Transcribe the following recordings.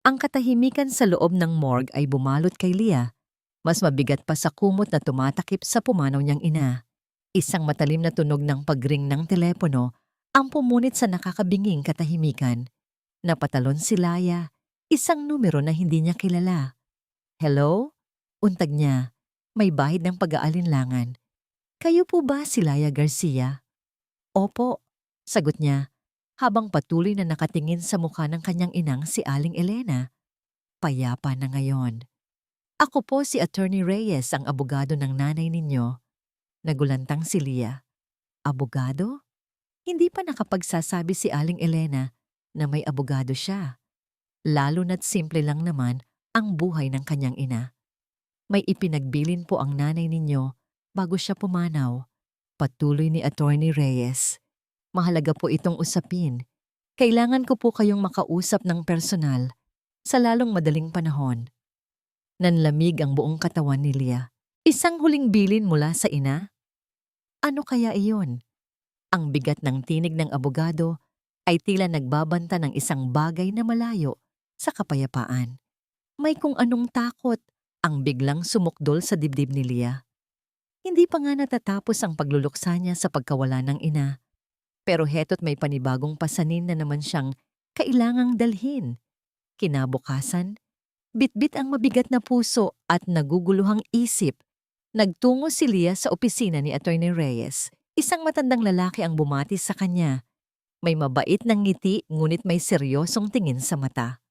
Ang katahimikan sa loob ng morgue ay bumalot kay Leah. Mas mabigat pa sa kumot na tumatakip sa pumanaw niyang ina. Isang matalim na tunog ng pagring ng telepono ang pumunit sa nakakabinging katahimikan. Napatalon si Laya, isang numero na hindi niya kilala. Hello? Untag niya. May bahid ng pag-aalinlangan. Kayo po ba si Laya Garcia? Opo, sagot niya, habang patuloy na nakatingin sa mukha ng kanyang inang si Aling Elena. Payapa na ngayon. Ako po si Attorney Reyes, ang abogado ng nanay ninyo. Nagulantang si Leah. Abogado? Hindi pa nakapagsasabi si Aling Elena na may abogado siya. Lalo na't simple lang naman ang buhay ng kanyang ina. May ipinagbilin po ang nanay ninyo bago siya pumanaw. Patuloy ni Attorney Reyes. Mahalaga po itong usapin. Kailangan ko po kayong makausap ng personal sa lalong madaling panahon. Nanlamig ang buong katawan ni Leah. Isang huling bilin mula sa ina? Ano kaya iyon? Ang bigat ng tinig ng abogado ay tila nagbabanta ng isang bagay na malayo sa kapayapaan. May kung anong takot ang biglang sumukdol sa dibdib ni Leah. Hindi pa nga natatapos ang pagluluksa niya sa pagkawala ng ina. Pero heto't may panibagong pasanin na naman siyang kailangang dalhin. Kinabukasan, bitbit ang mabigat na puso at naguguluhang isip. Nagtungo si Leah sa opisina ni Attorney Reyes. Isang matandang lalaki ang bumati sa kanya. May mabait ng ngiti ngunit may seryosong tingin sa mata.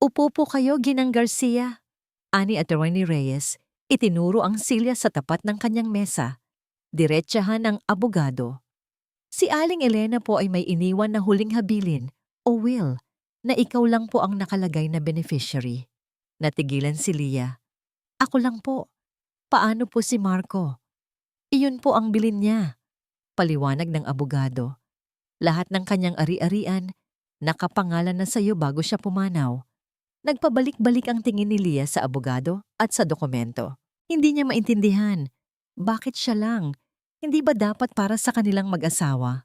Upo po kayo, Ginang Garcia. Ani Attorney Reyes, itinuro ang silya sa tapat ng kanyang mesa. Diretsahan ang abogado. Si Aling Elena po ay may iniwan na huling habilin o will na ikaw lang po ang nakalagay na beneficiary. Natigilan si Leah. Ako lang po. Paano po si Marco? Iyon po ang bilin niya. Paliwanag ng abogado. Lahat ng kanyang ari-arian, nakapangalan na sa iyo bago siya pumanaw. Nagpabalik-balik ang tingin ni Leah sa abogado at sa dokumento. Hindi niya maintindihan. Bakit siya lang? Hindi ba dapat para sa kanilang mag-asawa?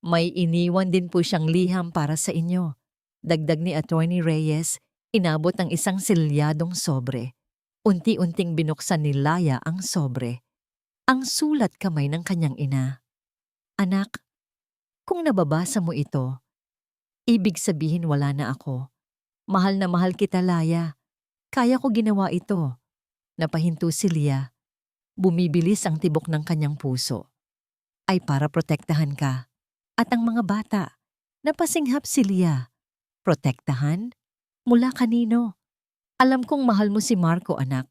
May iniwan din po siyang liham para sa inyo. Dagdag ni Attorney Reyes, inabot ng isang silyadong sobre. Unti-unting binuksan ni Laya ang sobre. Ang sulat kamay ng kanyang ina. Anak, kung nababasa mo ito, ibig sabihin wala na ako. Mahal na mahal kita, Laya. Kaya ko ginawa ito. Napahinto si Leah. Bumibilis ang tibok ng kanyang puso. Ay para protektahan ka. At ang mga bata. Napasinghap si Leah. Protektahan? Mula kanino? Alam kong mahal mo si Marco, anak.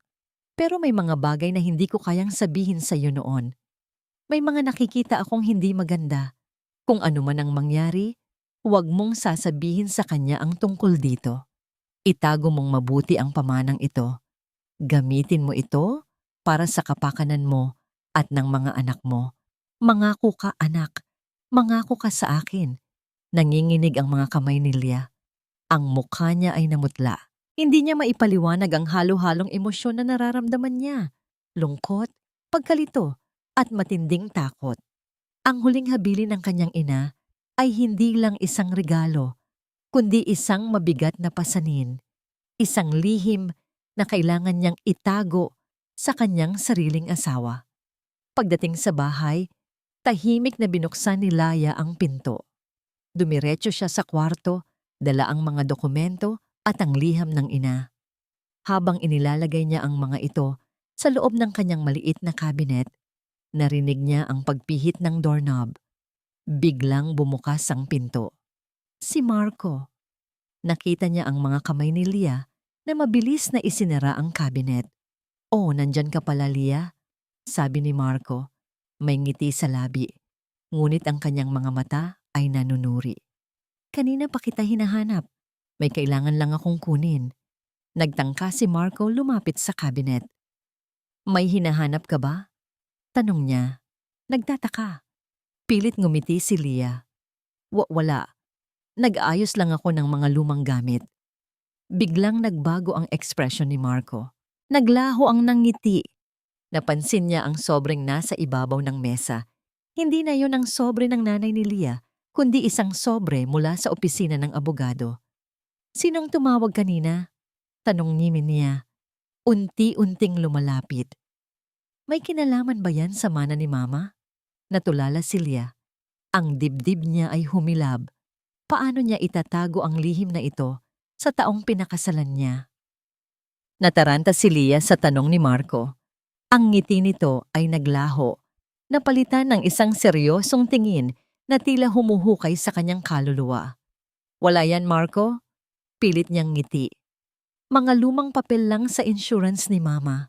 Pero may mga bagay na hindi ko kayang sabihin sa iyo noon. May mga nakikita akong hindi maganda. Kung ano man ang mangyari, huwag mong sasabihin sa kanya ang tungkol dito. Itago mong mabuti ang pamanang ito. Gamitin mo ito para sa kapakanan mo at ng mga anak mo. Mangako ka, anak. Mangako ka sa akin. Nanginginig ang mga kamay ni Leah. Ang mukha niya ay namutla. Hindi niya maipaliwanag ang halo-halong emosyon na nararamdaman niya. Lungkot, pagkalito, at matinding takot. Ang huling habilin ng kanyang ina ay hindi lang isang regalo, kundi isang mabigat na pasanin. Isang lihim na kailangan niyang itago sa kanyang sariling asawa. Pagdating sa bahay, tahimik na binuksan ni Laya ang pinto. Dumiretso siya sa kwarto, dala ang mga dokumento at ang liham ng ina. Habang inilalagay niya ang mga ito sa loob ng kanyang maliit na cabinet, narinig niya ang pagpihit ng doorknob. Biglang bumukas ang pinto. Si Marco. Nakita niya ang mga kamay ni Leah na mabilis na isinara ang cabinet. Oh, nandyan ka pala, Leah, sabi ni Marco. May ngiti sa labi, ngunit ang kanyang mga mata ay nanunuri. Kanina pa kita hinahanap. May kailangan lang akong kunin. Nagtangka si Marco lumapit sa cabinet. May hinahanap ka ba? Tanong niya. Nagtataka. Pilit ngumiti si Leah. Wala. Nag-aayos lang ako ng mga lumang gamit. Biglang nagbago ang ekspresyon ni Marco. Naglaho ang nangiti. Napansin niya ang sobreng nasa ibabaw ng mesa. Hindi na yon ang sobre ng nanay ni Leah, kundi isang sobre mula sa opisina ng abogado. Sinong tumawag kanina? Tanong ni niya. Unti-unting lumalapit. May kinalaman ba yan sa mana ni Mama? Natulala si Leah. Ang dibdib niya ay humilab. Paano niya itatago ang lihim na ito sa taong pinakasalan niya? Nataranta si Leah sa tanong ni Marco. Ang ngiti nito ay naglaho, napalitan ng isang seryosong tingin na tila humuhukay sa kanyang kaluluwa. Wala yan, Marco? Pilit niyang ngiti. Mga lumang papel lang sa insurance ni Mama.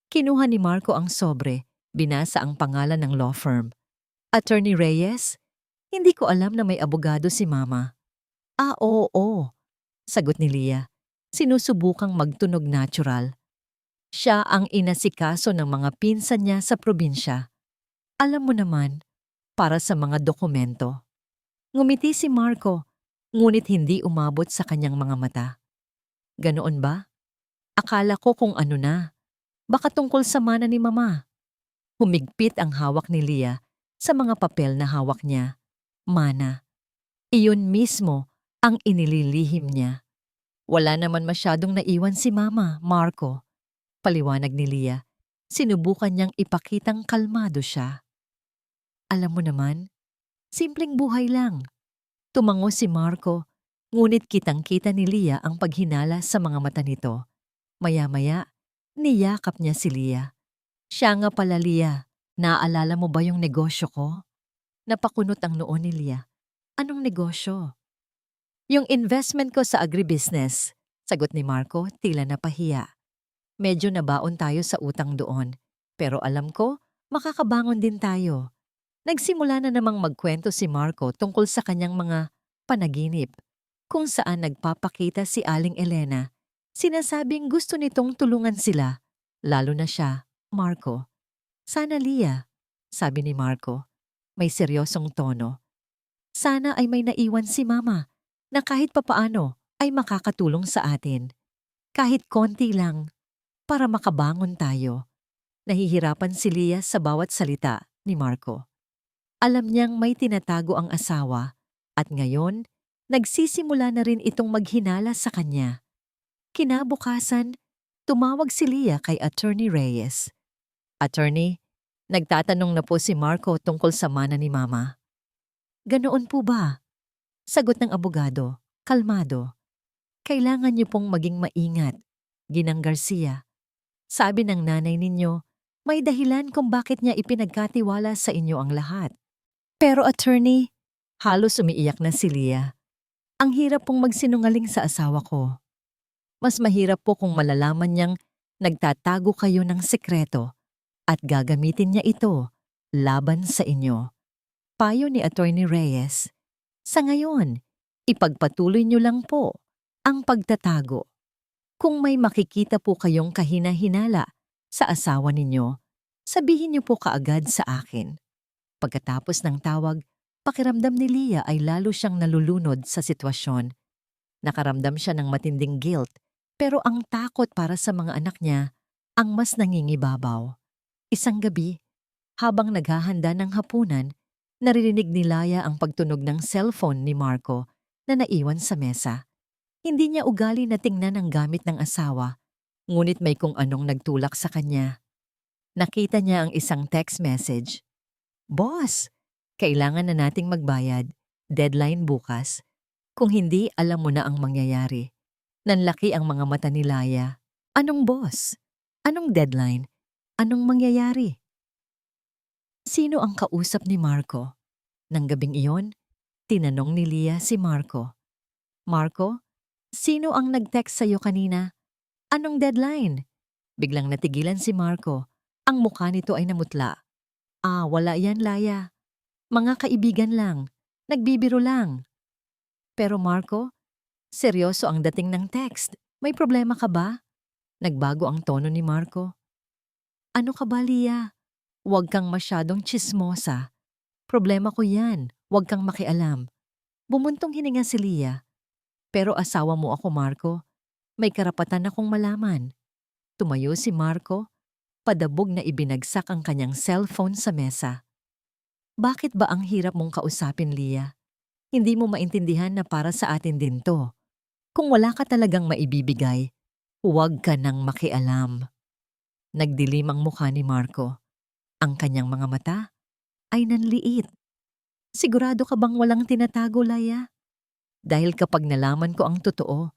Kinuha ni Marco ang sobre, binasa ang pangalan ng law firm. Attorney Reyes? Hindi ko alam na may abogado si Mama. Ah, oo, sagot ni Leah. Sinusubukang magtunog natural. Siya ang inasikaso ng mga pinsan niya sa probinsya. Alam mo naman, para sa mga dokumento. Ngumiti si Marco, ngunit hindi umabot sa kanyang mga mata. Ganoon ba? Akala ko kung ano na. Baka tungkol sa mana ni Mama. Humigpit ang hawak ni Leah sa mga papel na hawak niya. Mana. Iyon mismo ang inililihim niya. Wala naman masyadong naiwan si Mama, Marco. Paliwanag ni Leah. Sinubukan niyang ipakitang kalmado siya. Alam mo naman, simpleng buhay lang. Tumango si Marco, ngunit kitang-kita ni Leah ang paghinala sa mga mata nito. Maya-maya, niyakap niya si Leah. Siya nga pala, Leah. Naaalala mo ba yung negosyo ko? Napakunot ang noo ni Leah. Anong negosyo? Yung investment ko sa agribusiness, sagot ni Marco, tila napahiya. Medyo nabaon tayo sa utang doon, pero alam ko, makakabangon din tayo. Nagsimula na namang magkwento si Marco tungkol sa kanyang mga panaginip, kung saan nagpapakita si Aling Elena. Sinasabing gusto nitong tulungan sila, lalo na siya, Marco. Sana, Leah, sabi ni Marco, may seryosong tono. Sana ay may naiwan si Mama na kahit papaano ay makakatulong sa atin. Kahit konti lang, para makabangon tayo. Nahihirapan si Leah sa bawat salita ni Marco. Alam niyang may tinatago ang asawa at ngayon, nagsisimula na rin itong maghinala sa kanya. Kinabukasan, tumawag si Leah kay Attorney Reyes. Attorney, nagtatanong na po si Marco tungkol sa mana ni Mama. Ganoon po ba? Sagot ng abogado, kalmado. Kailangan niyo pong maging maingat, Ginang Garcia. Sabi ng nanay ninyo, may dahilan kung bakit niya ipinagkatiwala sa inyo ang lahat. Pero attorney, halos umiiyak na si Leah. Ang hirap pong magsinungaling sa asawa ko. Mas mahirap po kung malalaman niyang nagtatago kayo ng sekreto at gagamitin niya ito laban sa inyo. Payo ni Attorney Reyes. Sa ngayon, ipagpatuloy niyo lang po ang pagtatago. Kung may makikita po kayong kahina-hinala sa asawa ninyo, sabihin niyo po kaagad sa akin. Pagkatapos ng tawag, pakiramdam ni Leah ay lalo siyang nalulunod sa sitwasyon. Nakaramdam siya ng matinding guilt, pero ang takot para sa mga anak niya ang mas nangingibabaw. Isang gabi, habang naghahanda ng hapunan, naririnig ni Leah ang pagtunog ng cellphone ni Marco na naiwan sa mesa. Hindi niya ugali na tingnan ang gamit ng asawa, ngunit may kung anong nagtulak sa kanya. Nakita niya ang isang text message. Boss, kailangan na nating magbayad. Deadline bukas. Kung hindi, alam mo na ang mangyayari. Nanlaki ang mga mata ni Leah. Anong boss? Anong deadline? Anong mangyayari? Sino ang kausap ni Marco? Nang gabing iyon, tinanong ni Leah si Marco. Marco, sino ang nag-text sa'yo kanina? Anong deadline? Biglang natigilan si Marco. Ang mukha nito ay namutla. Ah, wala yan, Leah. Mga kaibigan lang. Nagbibiro lang. Pero Marco, seryoso ang dating ng text. May problema ka ba? Nagbago ang tono ni Marco. Ano ka ba, Leah? Huwag kang masyadong tsismosa. Problema ko yan. Huwag kang makialam. Bumuntong hininga si Leah. Pero asawa mo ako, Marco. May karapatan akong malaman. Tumayo si Marco, padabog na ibinagsak ang kanyang cellphone sa mesa. Bakit ba ang hirap mong kausapin, Leah? Hindi mo maintindihan na para sa atin din to. Kung wala ka talagang maibibigay, huwag ka nang makialam. Nagdilim ang mukha ni Marco. Ang kanyang mga mata ay nanliit. Sigurado ka bang walang tinatago, Laya? Dahil kapag nalaman ko ang totoo,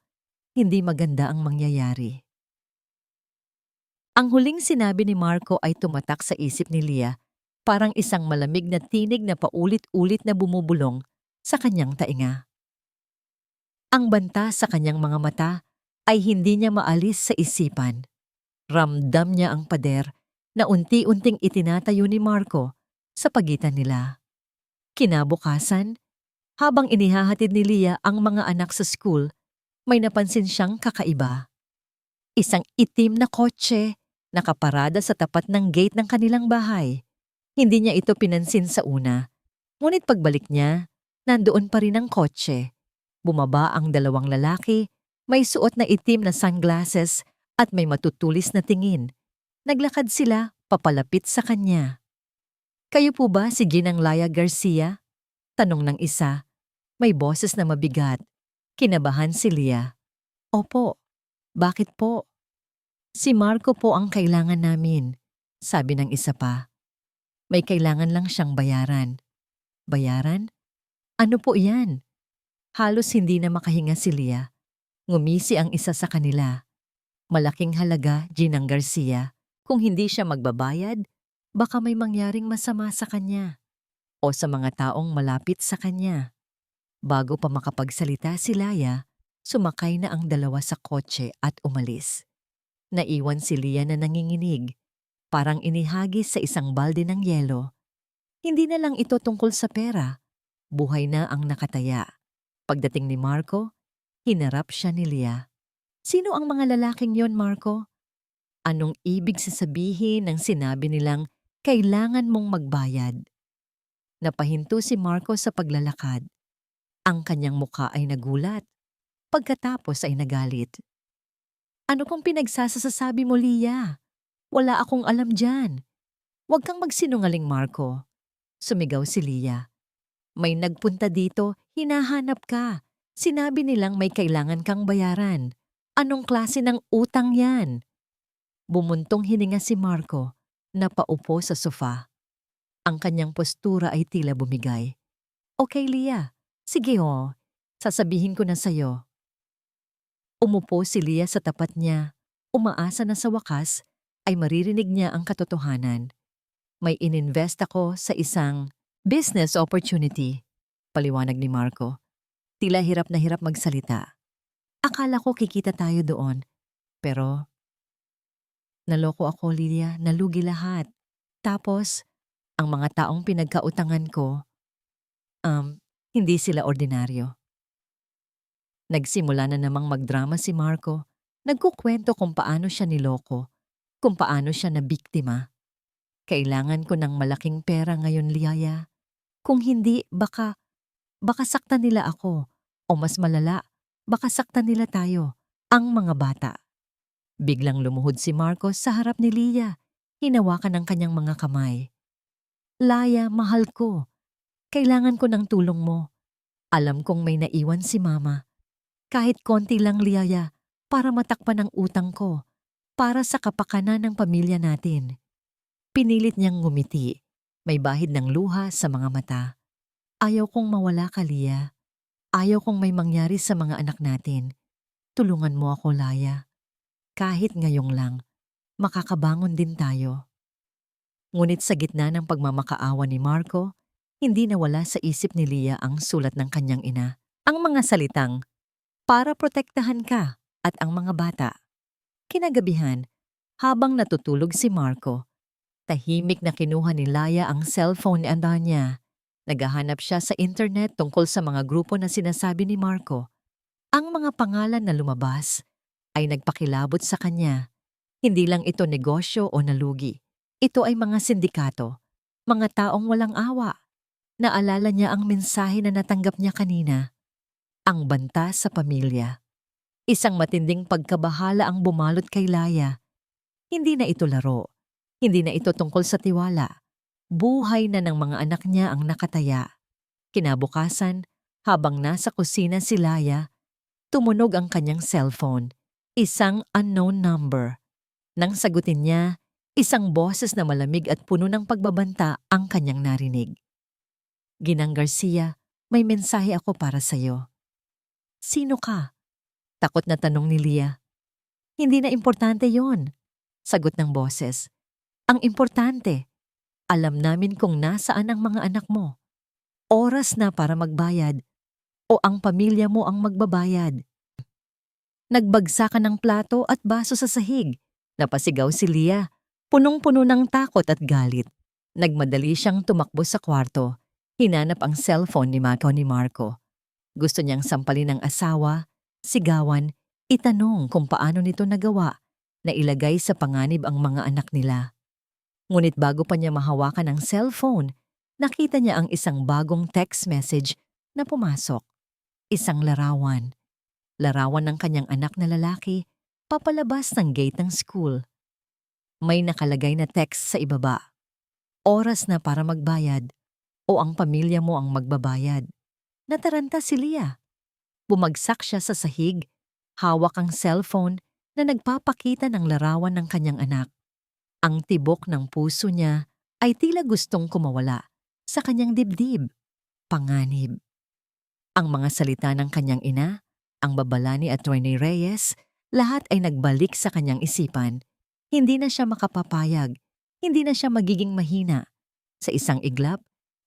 hindi maganda ang mangyayari. Ang huling sinabi ni Marco ay tumatak sa isip ni Leah, parang isang malamig na tinig na paulit-ulit na bumubulong sa kanyang tainga. Ang banta sa kanyang mga mata ay hindi niya maalis sa isipan. Ramdam niya ang pader na unti-unting itinatayo ni Marco sa pagitan nila. Kinabukasan, habang inihahatid ni Leah ang mga anak sa school, may napansin siyang kakaiba. Isang itim na kotse nakaparada sa tapat ng gate ng kanilang bahay. Hindi niya ito pinansin sa una. Ngunit pagbalik niya, nandoon pa rin ang kotse. Bumaba ang dalawang lalaki, may suot na itim na sunglasses at may matutulis na tingin. Naglakad sila papalapit sa kanya. "Kayo po ba si Ginang Laya Garcia?" Tanong ng isa. May boses na mabigat. Kinabahan si Leah. "Opo. Bakit po?" "Si Marco po ang kailangan namin," sabi ng isa pa. "May kailangan lang siyang bayaran." "Bayaran? Ano po iyan?" Halos hindi na makahinga si Leah. Ngumisi ang isa sa kanila. "Malaking halaga, Ginang Garcia. Kung hindi siya magbabayad, baka may mangyaring masama sa kanya o sa mga taong malapit sa kanya." Bago pa makapagsalita si Laya, sumakay na ang dalawa sa kotse at umalis. Naiwan si Leah na nanginginig, parang inihagis sa isang balde ng yelo. Hindi na lang ito tungkol sa pera. Buhay na ang nakataya. Pagdating ni Marco, hinarap siya ni Leah. "Sino ang mga lalaking yon, Marco? Anong ibig sasabihin ng sinabi nilang kailangan mong magbayad?" Napahinto si Marco sa paglalakad. Ang kanyang mukha ay nagulat. Pagkatapos ay nagalit. "Ano kung pinagsasasabi mo, Leah? Wala akong alam dyan." "Huwag kang magsinungaling, Marco." Sumigaw si Leah. "May nagpunta dito, hinahanap ka. Sinabi nilang may kailangan kang bayaran. Anong klase ng utang yan?" Bumuntong hininga si Marco, napaupo sa sofa. Ang kanyang postura ay tila bumigay. "Okay, Leah. Sige ho, sasabihin ko na sa'yo." Umupo si Leah sa tapat niya. Umaasa na sa wakas ay maririnig niya ang katotohanan. "May ininvest ako sa isang business opportunity," paliwanag ni Marco. Tila hirap na hirap magsalita. "Akala ko kikita tayo doon. Pero naloko ako, Leah, nalugi lahat. Tapos, ang mga taong pinagkautangan ko, hindi sila ordinaryo." Nagsimula na namang magdrama si Marco. Nagkukwento kung paano siya niloko, kung paano siya nabiktima. "Kailangan ko ng malaking pera ngayon, Leah. Kung hindi, baka saktan nila ako. O mas malala, baka saktan nila tayo, ang mga bata." Biglang lumuhod si Marco sa harap ni Leah. Hinawakan ang kanyang mga kamay. "Laya, mahal ko. Kailangan ko ng tulong mo. Alam kong may naiwan si Mama. Kahit konti lang, Leah, para matakpan ang utang ko, para sa kapakanan ng pamilya natin." Pinilit niyang ngumiti. May bahid ng luha sa mga mata. "Ayaw kong mawala ka, Leah. Ayaw kong may mangyari sa mga anak natin. Tulungan mo ako, Laya. Kahit ngayong lang, makakabangon din tayo." Ngunit sa gitna ng pagmamakaawa ni Marco, hindi nawala sa isip ni Leah ang sulat ng kanyang ina. Ang mga salitang, "Para protektahan ka at ang mga bata." Kinagabihan, habang natutulog si Marco, tahimik na kinuha ni Laya ang cellphone ni niya. Naghahanap siya sa internet tungkol sa mga grupo na sinasabi ni Marco. Ang mga pangalan na lumabas ay nagpakilabot sa kanya. Hindi lang ito negosyo o nalugi. Ito ay mga sindikato, mga taong walang awa. Naalala niya ang mensahe na natanggap niya kanina. Ang banta sa pamilya. Isang matinding pagkabahala ang bumalot kay Laya. Hindi na ito laro. Hindi na ito tungkol sa tiwala. Buhay na ng mga anak niya ang nakataya. Kinabukasan, habang nasa kusina si Laya, tumunog ang kanyang cellphone. Isang unknown number. Nang sagutin niya, isang boses na malamig at puno ng pagbabanta ang kanyang narinig. "Ginang Garcia, may mensahe ako para sa'yo." "Sino ka?" Takot na tanong ni Leah. "Hindi na importante yon," sagot ng boses. "Ang importante, alam namin kung nasaan ang mga anak mo. Oras na para magbayad o ang pamilya mo ang magbabayad." Nagbagsakan ng plato at baso sa sahig. Napasigaw si Leah, punong-puno ng takot at galit. Nagmadali siyang tumakbo sa kwarto. Hinanap ang cellphone ni Marco. Gusto niyang sampalin ang asawa, sigawan, itanong kung paano nito nagawa na ilagay sa panganib ang mga anak nila. Ngunit bago pa niya mahawakan ang cellphone, nakita niya ang isang bagong text message na pumasok. Isang larawan. Larawan ng kanyang anak na lalaki, papalabas ng gate ng school. May nakalagay na text sa ibaba. "Oras na para magbayad o ang pamilya mo ang magbabayad." Nataranta si Leah. Bumagsak siya sa sahig, hawak ang cellphone na nagpapakita ng larawan ng kanyang anak. Ang tibok ng puso niya ay tila gustong kumawala sa kanyang dibdib. Panganib. Ang mga salita ng kanyang ina, ang babala ni Attorney Reyes, lahat ay nagbalik sa kanyang isipan. Hindi na siya makapapayag, hindi na siya magiging mahina. Sa isang iglap,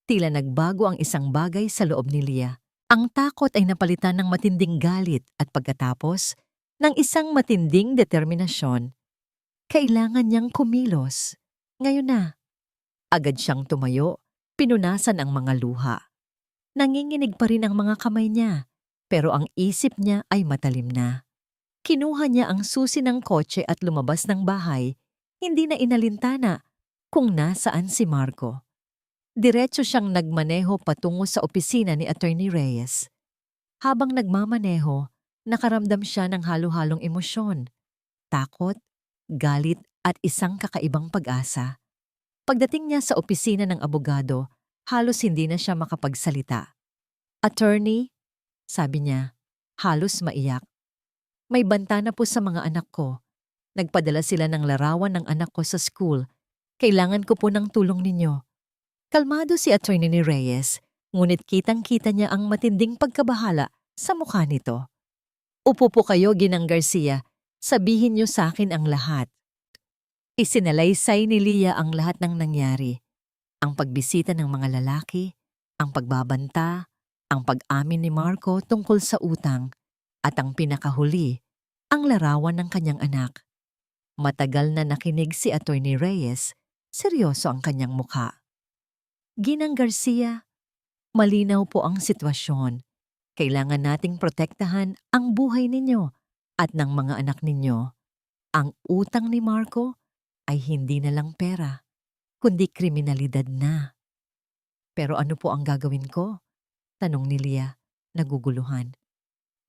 tila nagbago ang isang bagay sa loob ni Leah. Ang takot ay napalitan ng matinding galit at pagkatapos ng isang matinding determinasyon. Kailangan niyang kumilos. Ngayon na. Agad siyang tumayo, pinunasan ang mga luha. Nanginginig pa rin ang mga kamay niya, pero ang isip niya ay matalim na. Kinuha niya ang susi ng kotse at lumabas ng bahay, hindi na inalintana kung nasaan si Marco. Diretso siyang nagmaneho patungo sa opisina ni Attorney Reyes. Habang nagmamaneho, nakaramdam siya ng halo-halong emosyon, takot, galit at isang kakaibang pag-asa. Pagdating niya sa opisina ng abogado, halos hindi na siya makapagsalita. "Attorney," sabi niya, halos maiyak. "May banta na po sa mga anak ko. Nagpadala sila ng larawan ng anak ko sa school. Kailangan ko po ng tulong ninyo." Kalmado si Attorney ni Reyes, ngunit kitang-kita niya ang matinding pagkabahala sa mukha nito. "Upo po kayo, Ginang Garcia. Sabihin niyo sa akin ang lahat." Isinalaysay ni Leah ang lahat ng nangyari. Ang pagbisita ng mga lalaki, ang pagbabanta, ang pag-amin ni Marco tungkol sa utang, at ang pinakahuli, ang larawan ng kanyang anak. Matagal na nakinig si Attorney Reyes, seryoso ang kanyang mukha. "Ginang Garcia, malinaw po ang sitwasyon. Kailangan nating protektahan ang buhay ninyo at ng mga anak ninyo. Ang utang ni Marco ay hindi na lang pera, kundi kriminalidad na." "Pero ano po ang gagawin ko?" tanong ni Leah, naguguluhan.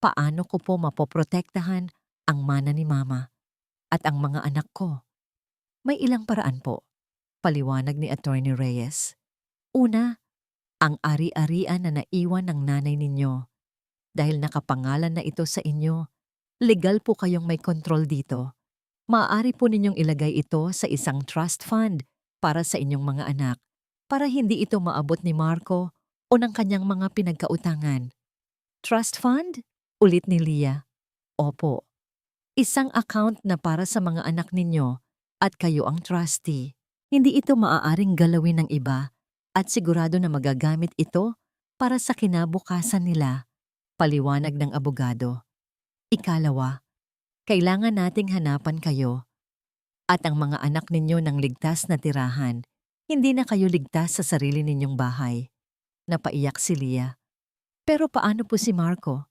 "Paano ko po mapoprotektahan ang mana ni Mama at ang mga anak ko?" "May ilang paraan po," paliwanag ni Attorney Reyes. "Una, ang ari-arian na naiwan ng nanay ninyo. Dahil nakapangalan na ito sa inyo, legal po kayong may kontrol dito. Maaari po ninyong ilagay ito sa isang trust fund para sa inyong mga anak, para hindi ito maabot ni Marco o ng kanyang mga pinagkautangan." "Trust fund?" ulit ni Leah. "Opo. Isang account na para sa mga anak ninyo at kayo ang trustee. Hindi ito maaaring galawin ng iba at sigurado na magagamit ito para sa kinabukasan nila," paliwanag ng abogado. "Ikalawa, kailangan nating hanapan kayo at ang mga anak ninyo ng ligtas na tirahan. Hindi na kayo ligtas sa sarili ninyong bahay." Napaiyak si Leah. "Pero paano po si Marco?"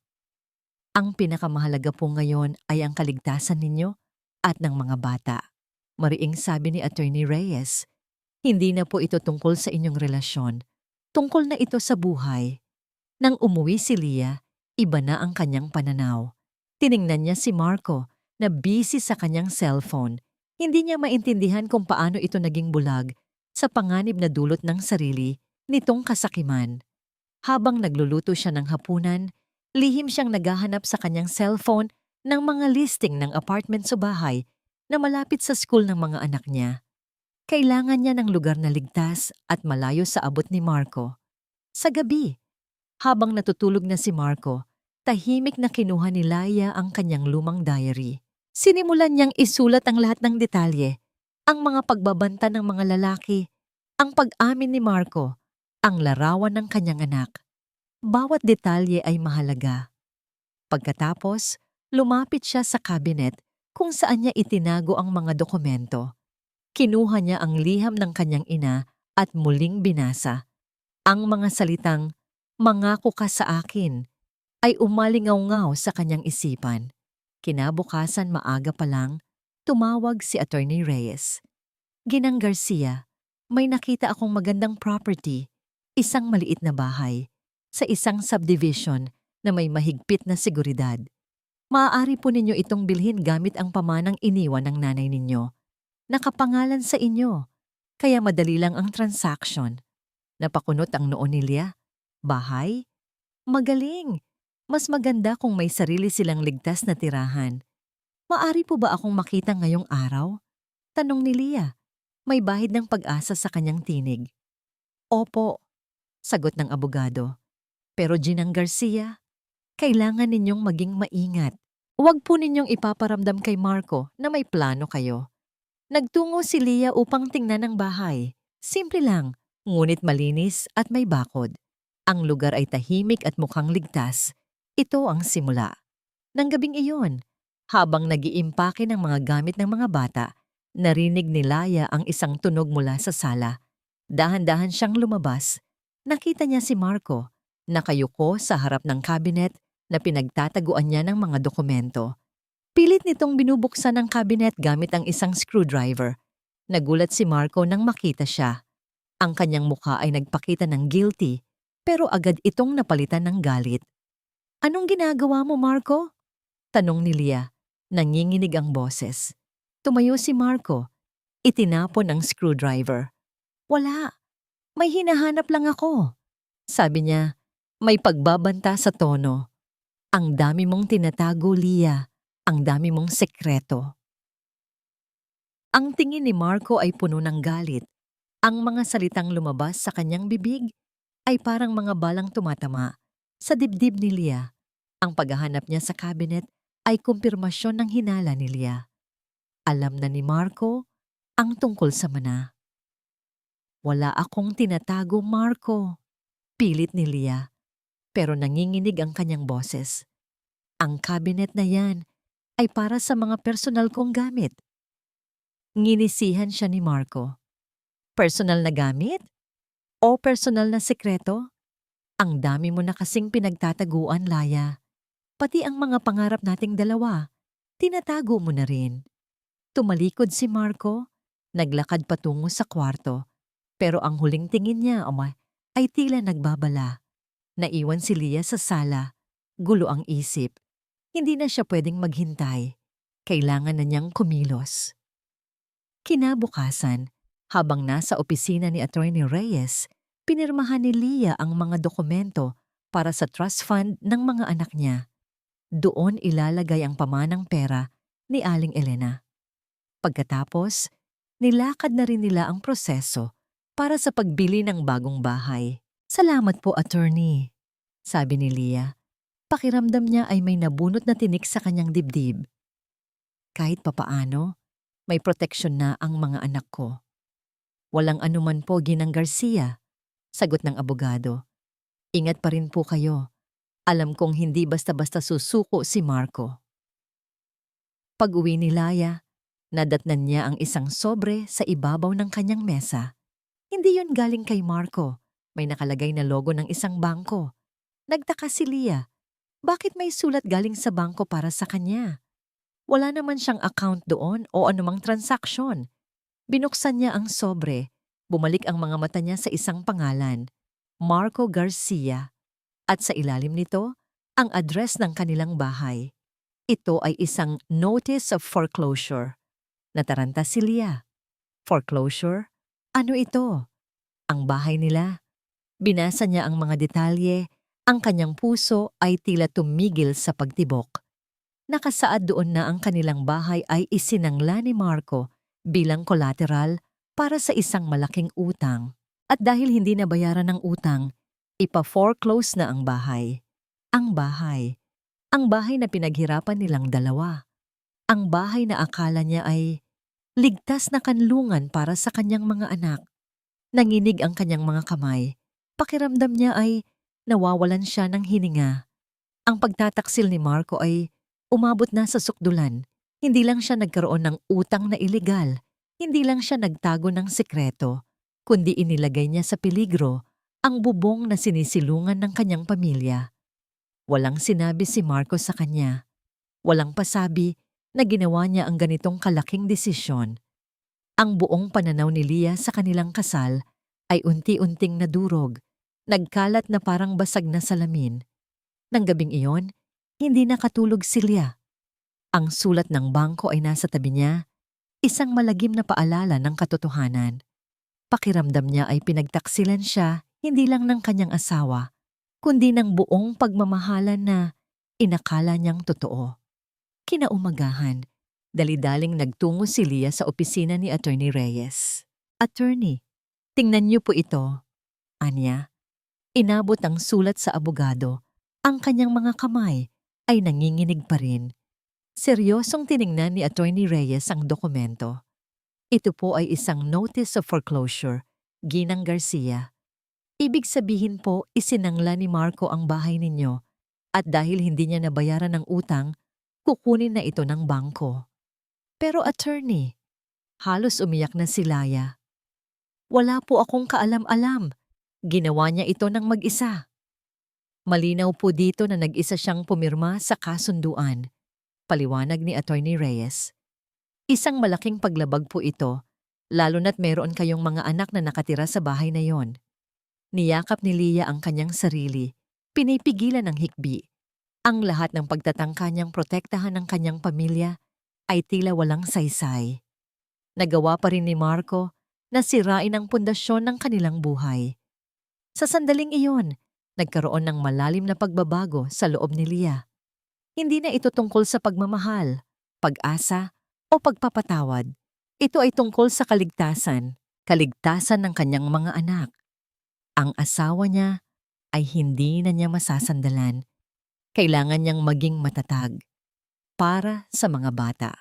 "Ang pinakamahalaga po ngayon ay ang kaligtasan ninyo at ng mga bata," mariing sabi ni Attorney Reyes. "Hindi na po ito tungkol sa inyong relasyon. Tungkol na ito sa buhay." Nang umuwi si Leah, iba na ang kanyang pananaw. Tiningnan niya si Marco na busy sa kanyang cellphone. Hindi niya maintindihan kung paano ito naging bulag sa panganib na dulot ng sarili nitong kasakiman. Habang nagluluto siya ng hapunan, Lihim siyang naghahanap sa kanyang cellphone ng mga listing ng apartment sa bahay na malapit sa school ng mga anak niya. Kailangan niya ng lugar na ligtas at malayo sa abot ni Marco. Sa gabi, habang natutulog na si Marco, tahimik na kinuha ni Laia ang kanyang lumang diary. Sinimulan niyang isulat ang lahat ng detalye, ang mga pagbabanta ng mga lalaki, ang pag-amin ni Marco, ang larawan ng kanyang anak. Bawat detalye ay mahalaga. Pagkatapos, lumapit siya sa cabinet kung saan niya itinago ang mga dokumento. Kinuha niya ang liham ng kanyang ina at muling binasa. Ang mga salitang, "Mangako ka sa akin," ay umalingaw-ngaw sa kanyang isipan. Kinabukasan maaga pa lang, tumawag si Attorney Reyes. "Ginang Garcia, may nakita akong magandang property, isang maliit na bahay, sa isang subdivision na may mahigpit na seguridad. Maaari po ninyo itong bilhin gamit ang pamanang iniwan ng nanay ninyo. Nakapangalan sa inyo, kaya madali lang ang transaction." Napakunot ang noo ni Leah. Bahay? Magaling! Mas maganda kung may sarili silang ligtas na tirahan. "Maari po ba akong makita ngayong araw?" Tanong ni Leah. May bahid ng pag-asa sa kanyang tinig. "Opo," sagot ng abogado. "Pero Ginang Garcia, kailangan ninyong maging maingat. Huwag po ninyong ipaparamdam kay Marco na may plano kayo." Nagtungo si Leah upang tingnan ang bahay. Simple lang, ngunit malinis at may bakod. Ang lugar ay tahimik at mukhang ligtas. Ito ang simula. Nang gabing iyon, habang nag-iimpake ng mga gamit ng mga bata, narinig ni Laia ang isang tunog mula sa sala. Dahan-dahan siyang lumabas. Nakita niya si Marco, nakayuko sa harap ng cabinet na pinagtataguan niya ng mga dokumento. Pilit nitong binubuksan ang cabinet gamit ang isang screwdriver. Nagulat si Marco nang makita siya. Ang kanyang mukha ay nagpakita ng guilty, pero agad itong napalitan ng galit. "Anong ginagawa mo, Marco?" tanong ni Leah. Nanginginig ang boses. Tumayo si Marco. Itinapon ang screwdriver. "Wala. May hinahanap lang ako." Sabi niya, may pagbabanta sa tono. "Ang dami mong tinatago, Leah. Ang dami mong sekreto." Ang tingin ni Marco ay puno ng galit. Ang mga salitang lumabas sa kanyang bibig ay parang mga balang tumatama sa dibdib ni Leah. Ang paghahanap niya sa cabinet ay kumpirmasyon ng hinala ni Leah. Alam na ni Marco ang tungkol sa mana. "Wala akong tinatago, Marco," pilit ni Leah, pero nanginginig ang kanyang boses. "Ang cabinet na yan ay para sa mga personal kong gamit." Nginisihan siya ni Marco. "Personal na gamit? O personal na sekreto? Ang dami mo na kasing pinagtataguan, Laya. Pati ang mga pangarap nating dalawa, tinatago mo na rin." Tumalikod si Marco, naglakad patungo sa kwarto, pero ang huling tingin niya ay tila nagbabala. Naiwan si Leah sa sala. Gulo ang isip. Hindi na siya pwedeng maghintay. Kailangan na niyang kumilos. Kinabukasan, habang nasa opisina ni Attorney Reyes, pinirmahan ni Leah ang mga dokumento para sa trust fund ng mga anak niya. Doon ilalagay ang pamanang pera ni Aling Elena. Pagkatapos, nilakad na rin nila ang proseso para sa pagbili ng bagong bahay. "Salamat po, attorney," sabi ni Leah. Pakiramdam niya ay may nabunot na tinik sa kanyang dibdib. "Kahit papaano, may proteksyon na ang mga anak ko." "Walang anuman po, Ginang Garcia," sagot ng abogado. "Ingat pa rin po kayo. Alam kong hindi basta-basta susuko si Marco." Pag-uwi ni Laya, nadatnan niya ang isang sobre sa ibabaw ng kanyang mesa. Hindi yun galing kay Marco. May nakalagay na logo ng isang bangko. Nagtaka si Leah. Bakit may sulat galing sa bangko para sa kanya? Wala naman siyang account doon o anumang transaksyon. Binuksan niya ang sobre. Bumalik ang mga mata niya sa isang pangalan, Marco Garcia. At sa ilalim nito, ang address ng kanilang bahay. Ito ay isang notice of foreclosure. Nataranta si Leah. Foreclosure? Ano ito? Ang bahay nila. Binasa niya ang mga detalye, Ang kanyang puso ay tila tumigil sa pagtibok. Nakasaad doon na ang kanilang bahay ay isinangla ni Marco bilang collateral para sa isang malaking utang. At dahil hindi nabayaran ng utang, ipa-foreclose na ang bahay. Ang bahay. Ang bahay na pinaghirapan nilang dalawa. Ang bahay na akala niya ay ligtas na kanlungan para sa kanyang mga anak. Nanginig ang kanyang mga kamay. Pakiramdam niya ay nawawalan siya ng hininga. Ang pagtataksil ni Marco ay umabot na sa sukdulan. Hindi lang siya nagkaroon ng utang na ilegal. Hindi lang siya nagtago ng sikreto, kundi inilagay niya sa peligro ang bubong na sinisilungan ng kanyang pamilya. Walang sinabi si Marco sa kanya. Walang pasabi na ginawa niya ang ganitong kalaking desisyon. Ang buong pananaw ni Leah sa kanilang kasal ay unti-unting nadurog, nagkalat na parang basag na salamin. Nang gabing iyon, hindi nakatulog si Leah. Ang sulat ng bangko ay nasa tabi niya, isang malagim na paalala ng katotohanan. Pakiramdam niya ay pinagtaksilan siya hindi lang ng kanyang asawa, kundi ng buong pagmamahalan na inakala niyang totoo. Kinaumagahan, dali-daling nagtungo si Leah sa opisina ni Attorney Reyes. "Attorney, tingnan niyo po ito," anya. Inabot ang sulat sa abogado. Ang kanyang mga kamay ay nanginginig pa rin. Seryosong tiningnan ni Attorney Reyes ang dokumento. Ito po ay isang notice of foreclosure, Ginang Garcia. Ibig sabihin po, isinangla ni Marco ang bahay ninyo at dahil hindi niya nabayaran ng utang, kukunin na ito ng bangko. Pero attorney, halos umiyak na si Laya. "Wala po akong kaalam-alam. Ginawa niya ito ng mag-isa." Malinaw po dito na nag-isa siyang pumirma sa kasunduan, paliwanag ni Attorney Reyes. Isang malaking paglabag po ito, lalo na't meron kayong mga anak na nakatira sa bahay na yon. Niyakap ni Leah ang kanyang sarili, pinipigilan ng hikbi. Ang lahat ng pagtatangka niyang protektahan ng kanyang pamilya ay tila walang saysay. Nagawa pa rin ni Marco na sirain ang pundasyon ng kanilang buhay. Sa sandaling iyon, nagkaroon ng malalim na pagbabago sa loob ni Leah. Hindi na ito tungkol sa pagmamahal, pag-asa, o pagpapatawad. Ito ay tungkol sa kaligtasan ng kanyang mga anak. Ang asawa niya ay hindi na niya masasandalan. Kailangan niyang maging matatag para sa mga bata.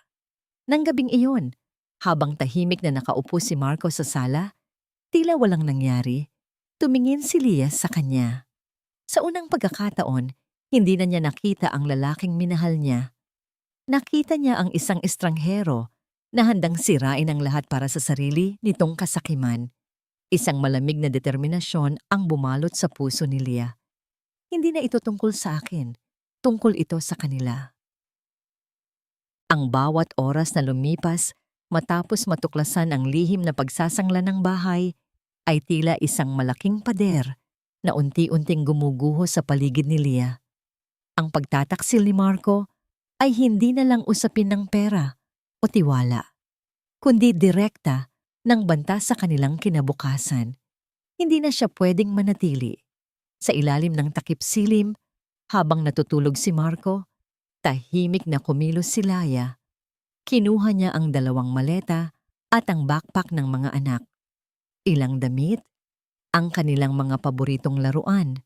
Nang gabing iyon, habang tahimik na nakaupo si Marco sa sala, tila walang nangyari, tumingin si Leah sa kanya. Sa unang pagkakataon, hindi na niya nakita ang lalaking minahal niya. Nakita niya ang isang estranghero na handang sirain ang lahat para sa sarili nitong kasakiman. Isang malamig na determinasyon ang bumalot sa puso ni Leah. Hindi na ito tungkol sa akin, tungkol ito sa kanila. Ang bawat oras na lumipas matapos matuklasan ang lihim na pagsasangla ng bahay ay tila isang malaking pader na unti-unting gumuguho sa paligid ni Leah. Ang pagtataksil ni Marco ay hindi na lang usapin ng pera o tiwala, kundi direkta ng banta sa kanilang kinabukasan. Hindi na siya pwedeng manatili. Sa ilalim ng takip silim, habang natutulog si Marco, tahimik na kumilos si Laya. Kinuha niya ang 2 maleta at ang backpack ng mga anak. Ilang damit, ang kanilang mga paboritong laruan,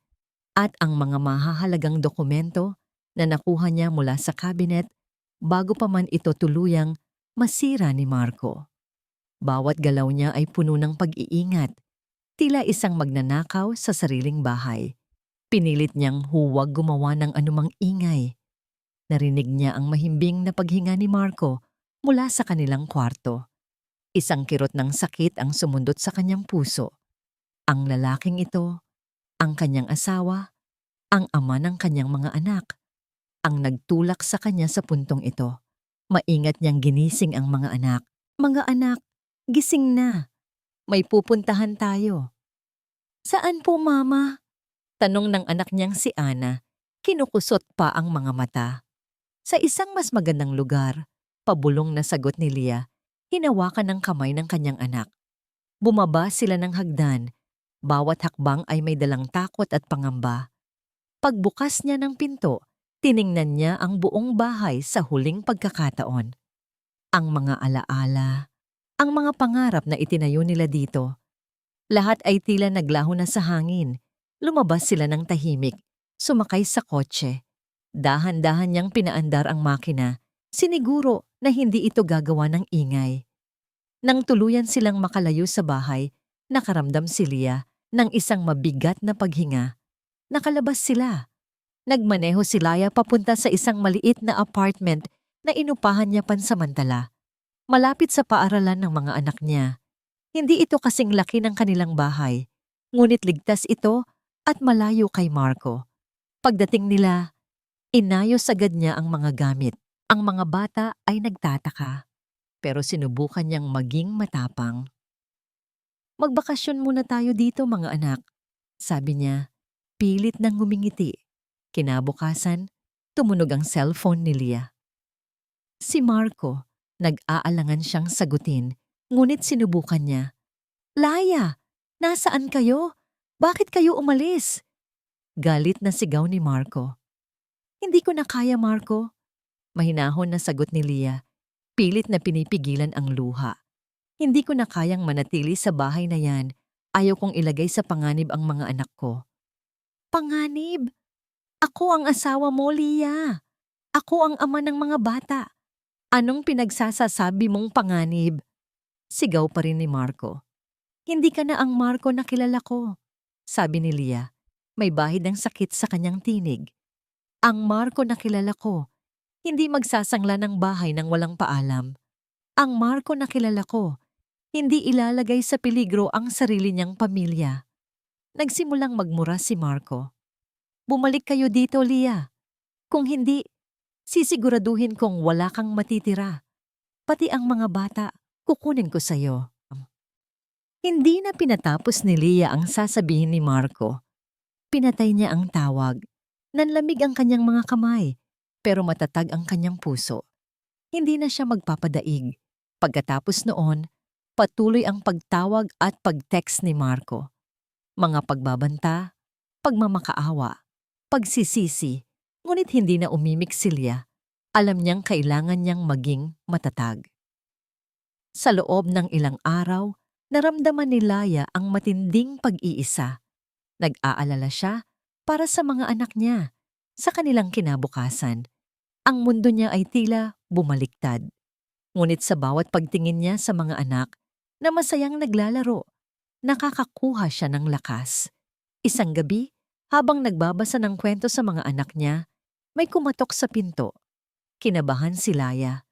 at ang mga mahahalagang dokumento na nakuha niya mula sa cabinet bago pa man ito tuluyang masira ni Marco. Bawat galaw niya ay puno ng pag-iingat, tila isang magnanakaw sa sariling bahay. Pinilit niyang huwag gumawa ng anumang ingay. Narinig niya ang mahimbing na paghinga ni Marco mula sa kanilang kwarto. Isang kirot ng sakit ang sumundot sa kanyang puso. Ang lalaking ito, ang kanyang asawa, ang ama ng kanyang mga anak, ang nagtulak sa kanya sa puntong ito. Maingat niyang ginising ang mga anak. "Mga anak, gising na. May pupuntahan tayo." "Saan po, Mama?" tanong ng anak niyang si Ana. Kinukusot pa ang mga mata. "Sa isang mas magandang lugar," pabulong na sagot ni Leah, hinawakan ng kamay ng kanyang anak. Bumaba sila ng hagdan. Bawat hakbang ay may dalang takot at pangamba. Pagbukas niya ng pinto, tiningnan niya ang buong bahay sa huling pagkakataon. Ang mga alaala, ang mga pangarap na itinayo nila dito, lahat ay tila naglaho na sa hangin. Lumabas sila ng tahimik, sumakay sa kotse. Dahan-dahan niyang pinaandar ang makina, siniguro na hindi ito gagawa ng ingay. Nang tuluyan silang makalayo sa bahay, nakaramdam si Leah ng isang mabigat na paghinga. Nakalabas sila. Nagmaneho si Leah papunta sa isang maliit na apartment na inupahan niya pansamantala, malapit sa paaralan ng mga anak niya. Hindi ito kasing laki ng kanilang bahay, ngunit ligtas ito at malayo kay Marco. Pagdating nila, inayos agad niya ang mga gamit. Ang mga bata ay nagtataka, pero sinubukan niyang maging matapang. "Magbakasyon muna tayo dito, mga anak," sabi niya, pilit nang ngumingiti. Kinabukasan, tumunog ang cellphone ni Leah. Si Marco, nag-aalangan siyang sagutin, ngunit sinubukan niya. "Laya, nasaan kayo? Bakit kayo umalis?" Galit na sigaw ni Marco. "Hindi ko na kaya, Marco." Mahinahon na sagot ni Leah, pilit na pinipigilan ang luha. "Hindi ko na kayang manatili sa bahay na yan. Ayaw kong ilagay sa panganib ang mga anak ko." "Panganib? Ako ang asawa mo, Leah. Ako ang ama ng mga bata. Anong pinagsasasabi mong panganib?" Sigaw pa rin ni Marco. "Hindi ka na ang Marco na kilala ko," sabi ni Leah. May bahid ng sakit sa kanyang tinig. "Ang Marco na kilala ko, hindi magsasangla ng bahay nang walang paalam. Ang Marco na kilala ko, hindi ilalagay sa peligro ang sarili niyang pamilya." Nagsimulang magmura si Marco. "Bumalik kayo dito, Leah. Kung hindi, sisiguraduhin kong wala kang matitira. Pati ang mga bata, kukunin ko sa'yo." Hindi na pinatapos ni Leah ang sasabihin ni Marco. Pinatay niya ang tawag. Nanlamig ang kanyang mga kamay, pero matatag ang kanyang puso. Hindi na siya magpapadaig. Pagkatapos noon, patuloy ang pagtawag at pag-text ni Marco. Mga pagbabanta, pagmamakaawa, pagsisisi, ngunit hindi na umimik si Leah. Alam niyang kailangan niyang maging matatag. Sa loob ng ilang araw, naramdaman ni Laya ang matinding pag-iisa. Nag-aalala siya para sa mga anak niya, sa kanilang kinabukasan. Ang mundo niya ay tila bumaliktad. Ngunit sa bawat pagtingin niya sa mga anak na masayang naglalaro, nakakakuha siya ng lakas. Isang gabi, habang nagbabasa ng kwento sa mga anak niya, may kumatok sa pinto. Kinabahan si Laya.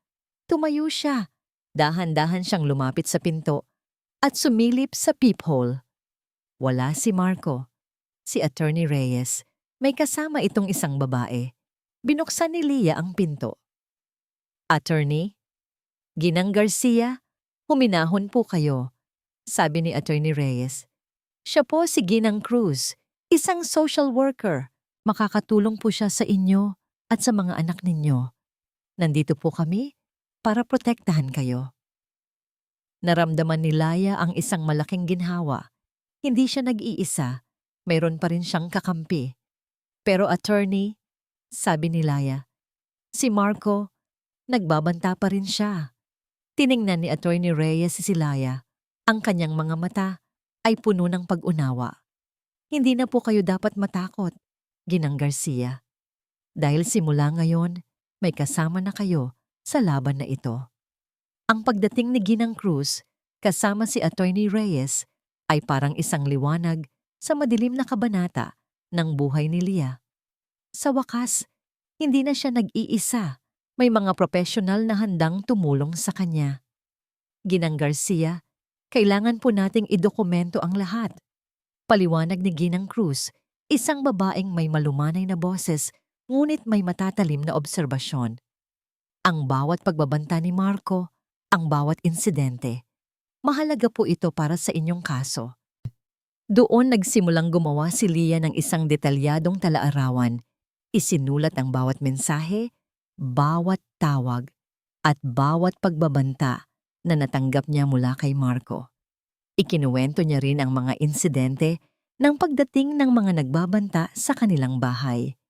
Tumayo siya. Dahan-dahan siyang lumapit sa pinto at sumilip sa peephole. Wala si Marco. Si Attorney Reyes. May kasama itong isang babae. Binuksan ni Leah ang pinto. "Attorney? Ginang Garcia, huminahon po kayo," sabi ni Attorney Reyes. "Siya po si Ginang Cruz, isang social worker. Makakatulong po siya sa inyo at sa mga anak ninyo. Nandito po kami para protektahan kayo." Naramdaman ni Laya ang isang malaking ginhawa. Hindi siya nag-iisa. Mayroon pa rin siyang kakampi. "Pero attorney," sabi ni Laya, "si Marco, nagbabanta pa rin siya." Tiningnan ni Attorney Reyes si Laya. Ang kanyang mga mata ay puno ng pag-unawa. "Hindi na po kayo dapat matakot, Ginang Garcia. Dahil simula ngayon, may kasama na kayo sa laban na ito." Ang pagdating ni Ginang Cruz kasama si Attorney Reyes ay parang isang liwanag sa madilim na kabanata ng buhay ni Leah. Sa wakas, hindi na siya nag-iisa. May mga profesional na handang tumulong sa kanya. "Ginang Garcia, kailangan po nating idokumento ang lahat." Paliwanag ni Ginang Cruz, isang babaeng may malumanay na boses ngunit may matatalim na obserbasyon. Ang bawat pagbabanta ni Marco, ang bawat insidente, mahalaga po ito para sa inyong kaso. Doon nagsimulang gumawa si Leah ng isang detalyadong talaarawan. Isinulat ang bawat mensahe, bawat tawag, at bawat pagbabanta na natanggap niya mula kay Marco. Ikinuwento niya rin ang mga insidente ng pagdating ng mga nagbabanta sa kanilang bahay.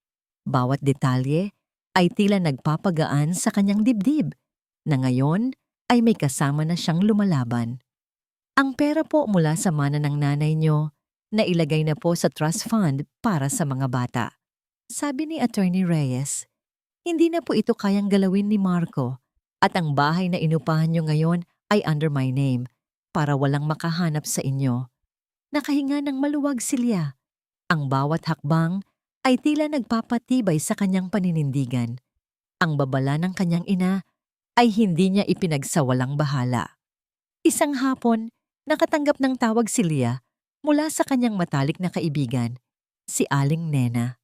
Bawat detalye ay tila nagpapagaan sa kanyang dibdib na ngayon ay may kasama na siyang lumalaban. Ang pera po mula sa mana ng nanay niyo na ilagay na po sa trust fund para sa mga bata. Sabi ni Attorney Reyes, hindi na po ito kayang galawin ni Marco at ang bahay na inupahan niyo ngayon ay under my name para walang makahanap sa inyo. Nakahinga ng maluwag si Lia. Ang bawat hakbang ay tila nagpapatibay sa kanyang paninindigan. Ang babala ng kanyang ina ay hindi niya ipinagsawalang bahala. Isang hapon, nakatanggap ng tawag si Lia mula sa kanyang matalik na kaibigan, si Aling Nena.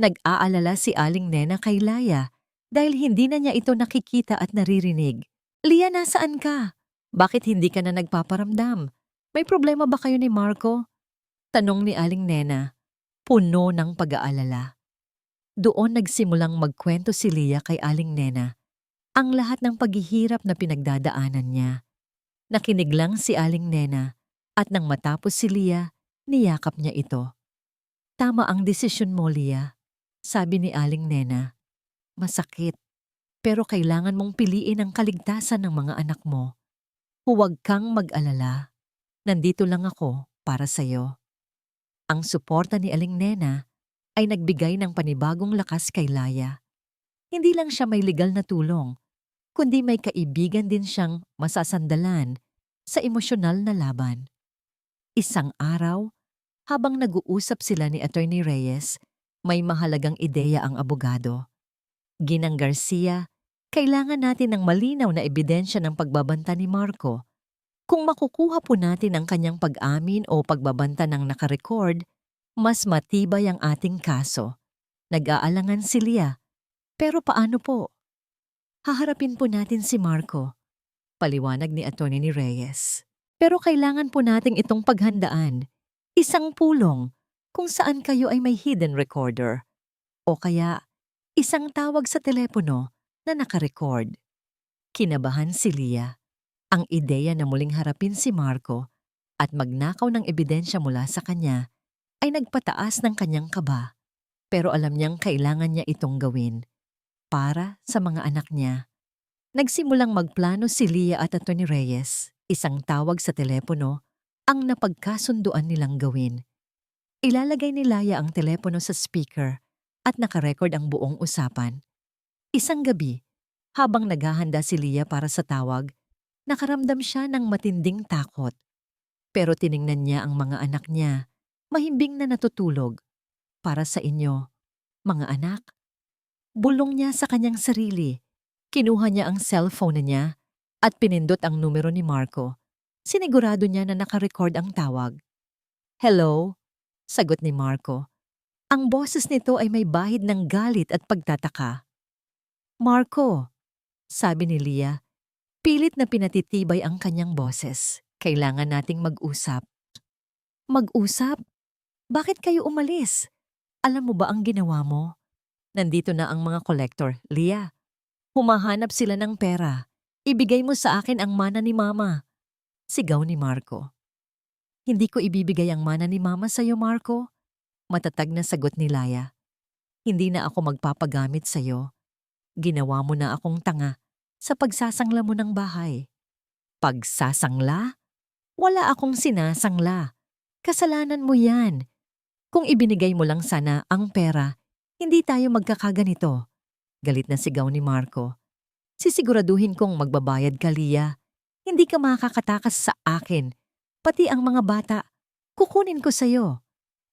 Nag-aalala si Aling Nena kay Laya dahil hindi na niya ito nakikita at naririnig. Lia, nasaan ka? Bakit hindi ka na nagpaparamdam? May problema ba kayo ni Marco? Tanong ni Aling Nena, puno ng pag-aalala. Doon nagsimulang magkwento si Lia kay Aling Nena ang lahat ng paghihirap na pinagdadaanan niya. Nakinig lang si Aling Nena at nang matapos si Lia, niyakap niya ito. Tama ang desisyon mo, Lia, sabi ni Aling Nena. Masakit, pero kailangan mong piliin ang kaligtasan ng mga anak mo. Huwag kang mag-alala. Nandito lang ako para sa'yo. Ang suporta ni Aling Nena ay nagbigay ng panibagong lakas kay Laya. Hindi lang siya may legal na tulong, kundi may kaibigan din siyang masasandalan sa emosyonal na laban. Isang araw, habang nag-uusap sila ni Attorney Reyes, may mahalagang ideya ang abogado. Ginang Garcia, kailangan natin ng malinaw na ebidensya ng pagbabanta ni Marco. Kung makukuha po natin ang kanyang pag-amin o pagbabanta ng nakarecord, mas matibay ang ating kaso. Nag-aalangan si Lia. Pero paano po? Haharapin po natin si Marco, paliwanag ni Attorney ni Reyes. Pero kailangan po nating itong paghandaan. Isang pulong kung saan kayo ay may hidden recorder. O kaya, isang tawag sa telepono na nakarecord. Kinabahan si Lia. Ang ideya na muling harapin si Marco at magnakaw ng ebidensya mula sa kanya ay nagpataas ng kanyang kaba. Pero alam niyang kailangan niya itong gawin para sa mga anak niya. Nagsimulang magplano si Lia at Atty. Reyes. Isang tawag sa telepono ang napagkasunduan nilang gawin. Ilalagay ni Laya ang telepono sa speaker at nakarecord ang buong usapan. Isang gabi, habang naghahanda si Lia para sa tawag, nakaramdam siya ng matinding takot. Pero tiningnan niya ang mga anak niya, mahimbing na natutulog. Para sa inyo, mga anak. Bulong niya sa kanyang sarili. Kinuha niya ang cellphone niya at pinindot ang numero ni Marco. Sinigurado niya na nakarecord ang tawag. Hello? Sagot ni Marco. Ang boses nito ay may bahid ng galit at pagtataka. Marco, sabi ni Lia, pilit na pinatitibay ang kanyang boses. Kailangan nating mag-usap. Mag-usap? Bakit kayo umalis? Alam mo ba ang ginawa mo? Nandito na ang mga collector, Lia. Humahanap sila ng pera. Ibigay mo sa akin ang mana ni Mama. Sigaw ni Marco. Hindi ko ibibigay ang mana ni Mama sa'yo, Marco. Matatag na sagot ni Laya. Hindi na ako magpapagamit sa'yo. Ginawa mo na akong tanga sa pagsasangla mo ng bahay. Pagsasangla? Wala akong sinasangla. Kasalanan mo yan. Kung ibinigay mo lang sana ang pera, hindi tayo magkakaganito. Galit na sigaw ni Marco. Sisiguraduhin kong magbabayad ka, Lia. Hindi ka makakatakas sa akin. Pati ang mga bata, kukunin ko sa'yo.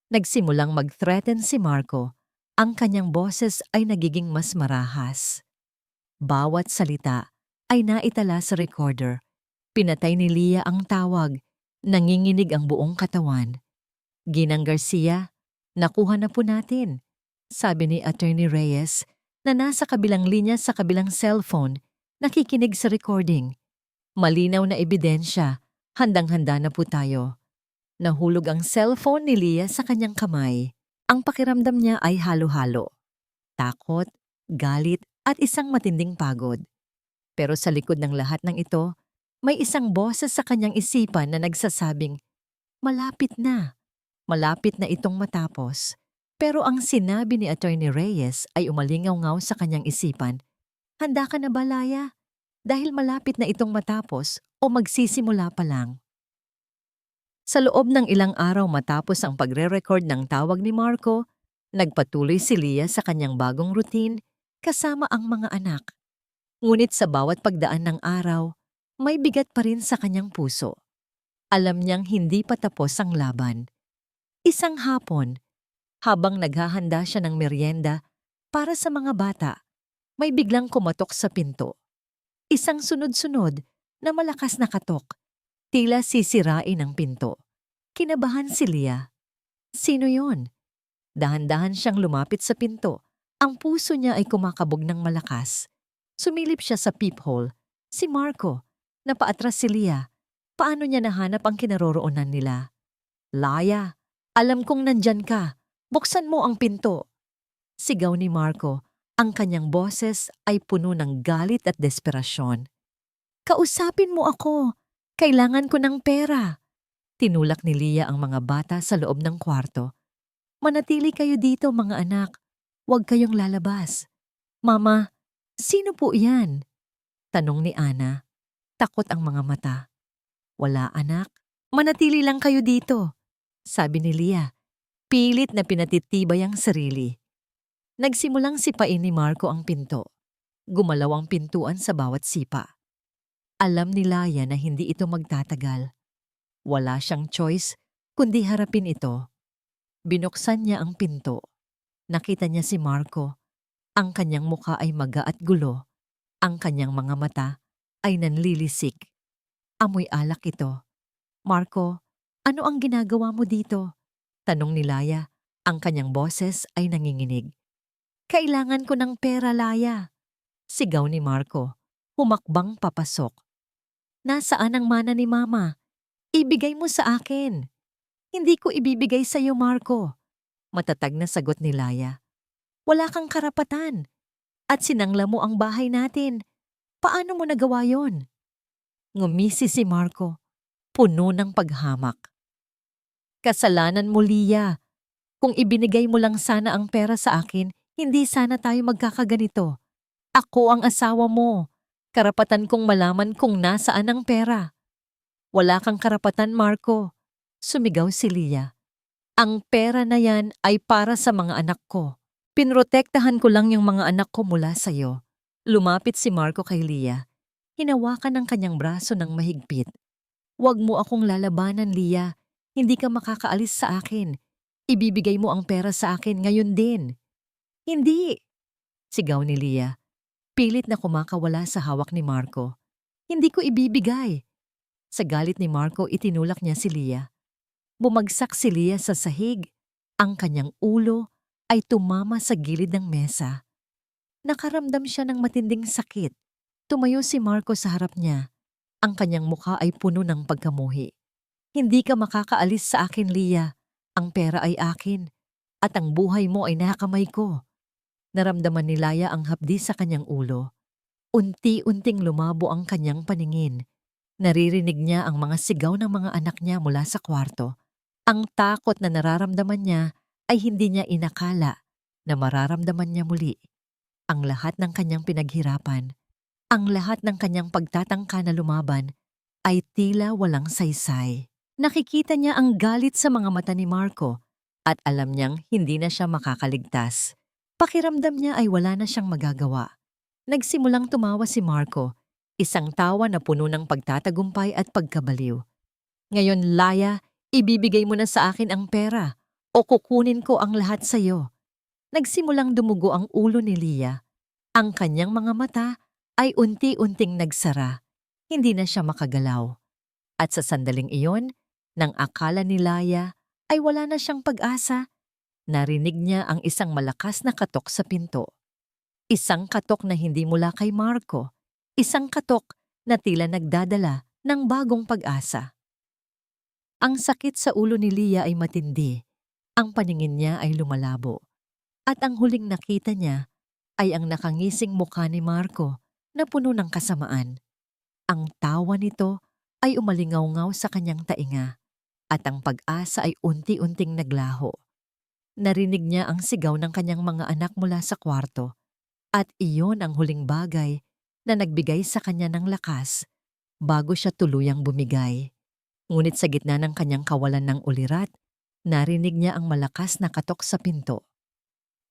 Nagsimulang mag-threaten si Marco. Ang kanyang boses ay nagiging mas marahas. Bawat salita ay naitala sa recorder. Pinatay ni Lia ang tawag. Nanginginig ang buong katawan. Ginang Garcia, nakuha na po natin, sabi ni Attorney Reyes na nasa kabilang linya sa kabilang cellphone, nakikinig sa recording. Malinaw na ebidensya, handang-handa na po tayo. Nahulog ang cellphone ni Lia sa kanyang kamay. Ang pakiramdam niya ay halo-halo. Takot, galit at isang matinding pagod. Pero sa likod ng lahat ng ito, may isang boses sa kanyang isipan na nagsasabing, malapit na. Malapit na itong matapos, pero ang sinabi ni Attorney Reyes ay umalingaw-ngaw sa kanyang isipan. Handa ka na ba, Laya? Dahil malapit na itong matapos o magsisimula pa lang? Sa loob ng ilang araw matapos ang pagre-record ng tawag ni Marco, nagpatuloy si Leah sa kanyang bagong routine kasama ang mga anak. Ngunit sa bawat pagdaan ng araw, may bigat pa rin sa kanyang puso. Alam niyang hindi pa tapos ang laban. Isang hapon, habang naghahanda siya ng merienda para sa mga bata, may biglang kumatok sa pinto. Isang sunod-sunod na malakas na katok. Tila sisirain ang pinto. Kinabahan si Leah. Sino yon? Dahan-dahan siyang lumapit sa pinto. Ang puso niya ay kumakabog ng malakas. Sumilip siya sa peephole. Si Marco. Napaatras si Leah. Paano niya nahanap ang kinaroroonan nila? Laya, alam kong nandyan ka. Buksan mo ang pinto. Sigaw ni Marco. Ang kanyang boses ay puno ng galit at desperasyon. Kausapin mo ako. Kailangan ko ng pera. Tinulak ni Leah ang mga bata sa loob ng kwarto. Manatili kayo dito, mga anak. Huwag kayong lalabas. Mama, sino po yan? Tanong ni Ana. Takot ang mga mata. Wala, anak. Manatili lang kayo dito, sabi ni Leah. Pilit na pinatitibay ang sarili. Nagsimulang sipain ni Marco ang pinto. Gumalaw ang pintuan sa bawat sipa. Alam ni Laya na hindi ito magtatagal. Wala siyang choice kundi harapin ito. Binuksan niya ang pinto. Nakita niya si Marco. Ang kanyang muka ay maga at gulo. Ang kanyang mga mata ay nanlilisik. Amoy alak ito. Marco, ano ang ginagawa mo dito? Tanong ni Laya. Ang kanyang boses ay nanginginig. Kailangan ko ng pera, Laya. Sigaw ni Marco. Humakbang papasok. Nasaan ang mana ni Mama? Ibigay mo sa akin. Hindi ko ibibigay sa iyo, Marco. Matatag na sagot ni Laya. Wala kang karapatan. At sinangla mo ang bahay natin. Paano mo nagawa yon? Ngumisi si Marco. Puno ng paghamak. Kasalanan mo, Leah. Kung ibinigay mo lang sana ang pera sa akin, hindi sana tayo magkakaganito. Ako ang asawa mo. Karapatan kong malaman kung nasaan ang pera. Wala kang karapatan, Marco. Sumigaw si Leah. Ang pera na yan ay para sa mga anak ko. Pinrotektahan ko lang yung mga anak ko mula sa'yo. Lumapit si Marco kay Leah. Hinawakan ang kanyang braso ng mahigpit. Huwag mo akong lalabanan, Leah. Hindi ka makakaalis sa akin. Ibibigay mo ang pera sa akin ngayon din. Hindi! Sigaw ni Leah. Pilit na kumakawala sa hawak ni Marco. Hindi ko ibibigay. Sa galit ni Marco, itinulak niya si Leah. Bumagsak si Leah sa sahig. Ang kanyang ulo ay tumama sa gilid ng mesa. Nakaramdam siya ng matinding sakit. Tumayo si Marco sa harap niya. Ang kanyang mukha ay puno ng pagkamuhi. Hindi ka makakaalis sa akin, Leah. Ang pera ay akin. At ang buhay mo ay nakakamay ko. Naramdaman ni Laya ang hapdi sa kanyang ulo. Unti-unting lumabo ang kanyang paningin. Naririnig niya ang mga sigaw ng mga anak niya mula sa kwarto. Ang takot na nararamdaman niya ay hindi niya inakala na mararamdaman niya muli. Ang lahat ng kanyang pinaghirapan, ang lahat ng kanyang pagtatangka na lumaban ay tila walang saysay. Nakikita niya ang galit sa mga mata ni Marco at alam niyang hindi na siya makakaligtas. Pakiramdam niya ay wala na siyang magagawa. Nagsimulang tumawa si Marco, isang tawa na puno ng pagtatagumpay at pagkabaliw. Ngayon, Laya, ibibigay mo na sa akin ang pera o kukunin ko ang lahat sa iyo. Nagsimulang dumugo ang ulo ni Leah. Ang kanyang mga mata ay unti-unting nagsara. Hindi na siya makagalaw. At sa sandaling iyon, nang akala ni Laya ay wala na siyang pag-asa, narinig niya ang isang malakas na katok sa pinto. Isang katok na hindi mula kay Marco. Isang katok na tila nagdadala ng bagong pag-asa. Ang sakit sa ulo ni Leah ay matindi. Ang paningin niya ay lumalabo. At ang huling nakita niya ay ang nakangising mukha ni Marco na puno ng kasamaan. Ang tawa nito ay umalingaw-ngaw sa kanyang tainga. at ang pag-asa ay unti-unting naglaho. Narinig niya ang sigaw ng kanyang mga anak mula sa kwarto at iyon ang huling bagay na nagbigay sa kanya ng lakas bago siya tuluyang bumigay. Ngunit sa gitna ng kanyang kawalan ng ulirat, narinig niya ang malakas na katok sa pinto.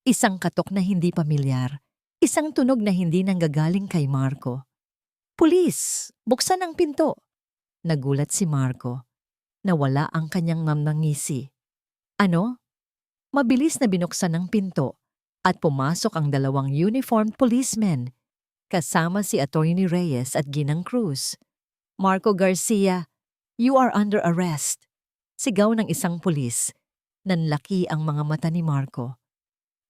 Isang katok na hindi pamilyar, isang tunog na hindi nanggagaling kay Marco. "Pulis! Buksan ang pinto!" Nagulat si Marco. Nawala ang kanyang mamangisi. Ano? Mabilis na binuksan ang pinto at pumasok ang dalawang uniformed policemen kasama si Attorney Reyes at Ginang Cruz. "Marco Garcia, you are under arrest." Sigaw ng isang pulis. Nanlaki ang mga mata ni Marco.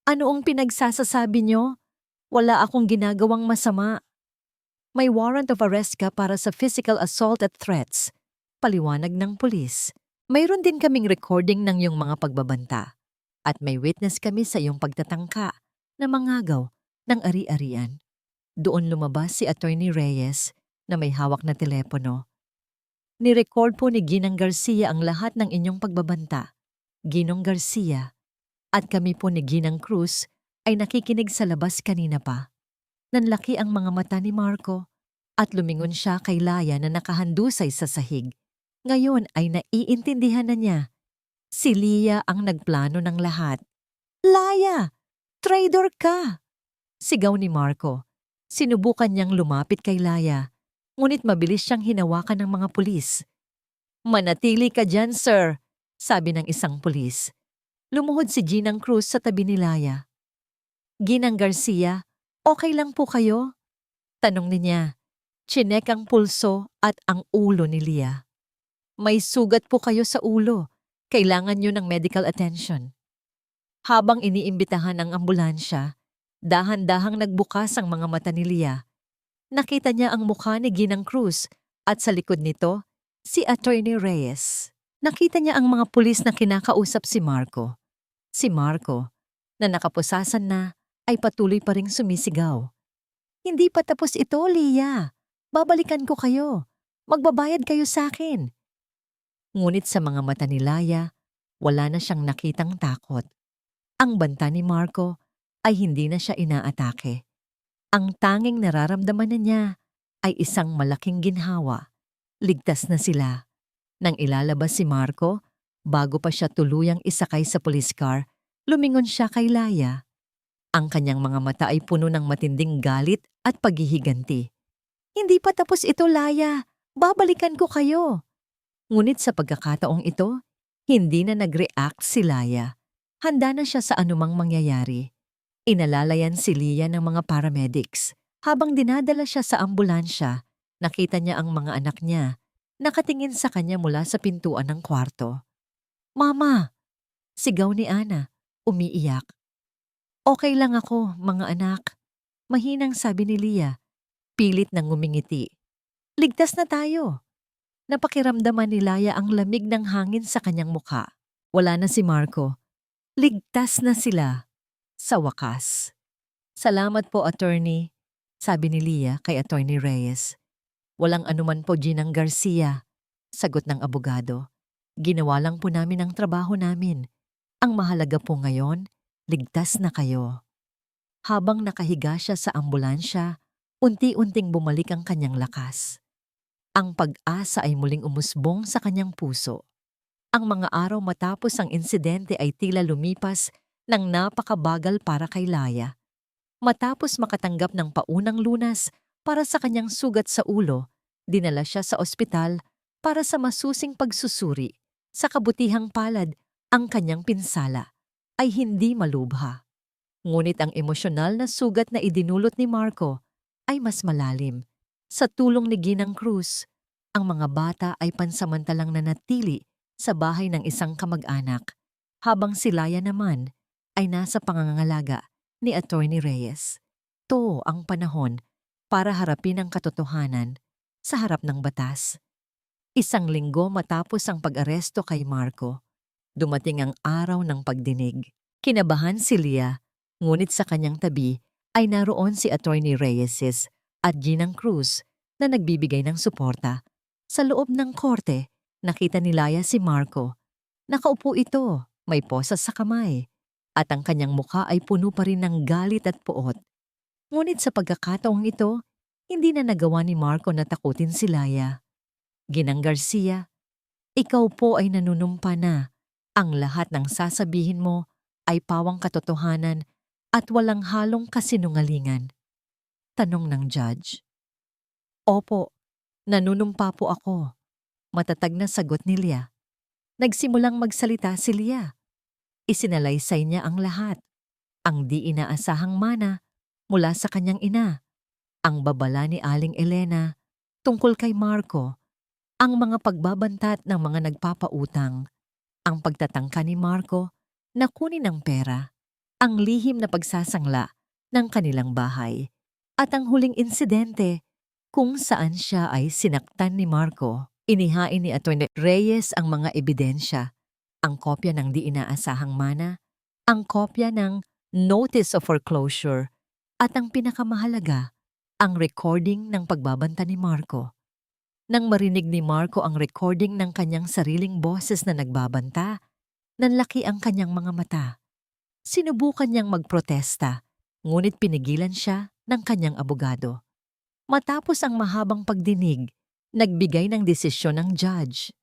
"Ano ang pinagsasasabi niyo? Wala akong ginagawang masama." "May warrant of arrest ka para sa physical assault at threats," paliwanag ng pulis. "Mayroon din kaming recording ng iyong mga pagbabanta at may witness kami sa iyong pagtatangka na mangagaw ng ari-arian." Doon lumabas si Attorney Reyes na may hawak na telepono. "Ni-record po ni Ginang Garcia ang lahat ng inyong pagbabanta, Ginong Garcia, at kami po ni Ginang Cruz ay nakikinig sa labas kanina pa." Nanlaki ang mga mata ni Marco at lumingon siya kay Laya na nakahandusay sa sahig. Ngayon ay naiintindihan na niya. Si Lia ang nagplano ng lahat. "Laya! Traitor ka!" Sigaw ni Marco. Sinubukan niyang lumapit kay Laya, ngunit mabilis siyang hinawakan ng mga pulis. "Manatili ka dyan, sir," sabi ng isang pulis. Lumuhod si Ginang Cruz sa tabi ni Laya. "Ginang Garcia, okay lang po kayo?" Tanong niya. Chinek ang pulso at ang ulo ni Lia. "May sugat po kayo sa ulo. Kailangan niyo ng medical attention." Habang iniimbitahan ang ambulansya, dahan-dahang nagbukas ang mga mata ni Lia. Nakita niya ang mukha ni Ginang Cruz at sa likod nito, si Attorney Reyes. Nakita niya ang mga pulis na kinakausap si Marco. Si Marco, na nakapusasan na, ay patuloy pa ring sumisigaw. "Hindi pa tapos ito, Lia. Babalikan ko kayo. Magbabayad kayo sa akin." Ngunit sa mga mata ni Laya, wala na siyang nakitang takot. Ang banta ni Marco ay hindi na siya inaatake. Ang tanging nararamdaman na niya ay isang malaking ginhawa. Ligtas na sila. Nang ilalabas si Marco, bago pa siya tuluyang isakay sa police car, lumingon siya kay Laya. Ang kanyang mga mata ay puno ng matinding galit at paghihiganti. "Hindi pa tapos ito, Laya. Babalikan ko kayo." Ngunit sa pagkakataong ito, hindi na nag-react si Laya. Handa na siya sa anumang mangyayari. Inalalayan si Lia ng mga paramedics. Habang dinadala siya sa ambulansya, nakita niya ang mga anak niya, nakatingin sa kanya mula sa pintuan ng kwarto. "Mama!" Sigaw ni Ana, umiiyak. "Okay lang ako, mga anak," mahinang sabi ni Lia. Pilit nang ngumingiti. "Ligtas na tayo." Napakiramdaman ni Laya ang lamig ng hangin sa kanyang mukha. Wala na si Marco. Ligtas na sila. Sa wakas. "Salamat po, attorney," sabi ni Lia kay Attorney Reyes. "Walang anuman po, Ginang Garcia," sagot ng abogado. "Ginawa lang po namin ang trabaho namin. Ang mahalaga po ngayon, ligtas na kayo." Habang nakahiga siya sa ambulansya, unti-unting bumalik ang kanyang lakas. Ang pag-asa ay muling umusbong sa kanyang puso. Ang mga araw matapos ang insidente ay tila lumipas ng napakabagal para kay Laya. Matapos makatanggap ng paunang lunas para sa kanyang sugat sa ulo, dinala siya sa ospital para sa masusing pagsusuri. Sa kabutihang palad, ang kanyang pinsala ay hindi malubha. Ngunit ang emosyonal na sugat na idinulot ni Marco ay mas malalim. Sa tulong ni Ginang Cruz, ang mga bata ay pansamantalang nanatili sa bahay ng isang kamag-anak, habang si Laya naman ay nasa pangangalaga ni Attorney Reyes. Ito ang panahon para harapin ang katotohanan sa harap ng batas. Isang linggo matapos ang pag-aresto kay Marco, dumating ang araw ng pagdinig. Kinabahan si Lia, ngunit sa kanyang tabi ay naroon si Attorney Reyes at Ginang Cruz na nagbibigay ng suporta. Sa loob ng korte, Nakita ni Laya si Marco. Nakaupo ito, may posas sa kamay, at ang kanyang mukha ay puno pa rin ng galit at puot. Ngunit sa pagkakataong ito, hindi na nagawa ni Marco na takutin si Laya. Ginang Garcia, ikaw po ay nanunumpa na. Ang lahat ng sasabihin mo ay pawang katotohanan at walang halong kasinungalingan. Tanong ng judge. Opo, nanunumpa po ako. Matatag na sagot ni Lia. Nagsimulang magsalita si Lia. Isinalaysay niya ang lahat. Ang di inaasahang mana mula sa kanyang ina. Ang babala ni Aling Elena tungkol kay Marco. Ang mga pagbabantat ng mga nagpapautang. Ang pagtatangka ni Marco na kunin ang pera. Ang lihim na pagsasangla ng kanilang bahay. At ang huling insidente kung saan siya ay sinaktan ni Marco. Inihain ni Atty. Reyes ang mga ebidensya, ang kopya ng di inaasahang mana, ang kopya ng Notice of Foreclosure, at ang pinakamahalaga, ang recording ng pagbabanta ni Marco. Nang marinig ni Marco ang recording ng kanyang sariling boses na nagbabanta, nanlaki ang kanyang mga mata. Sinubukan niyang magprotesta, ngunit pinigilan siya ng kanyang abogado. Matapos ang mahabang pagdinig, nagbigay ng desisyon ng judge.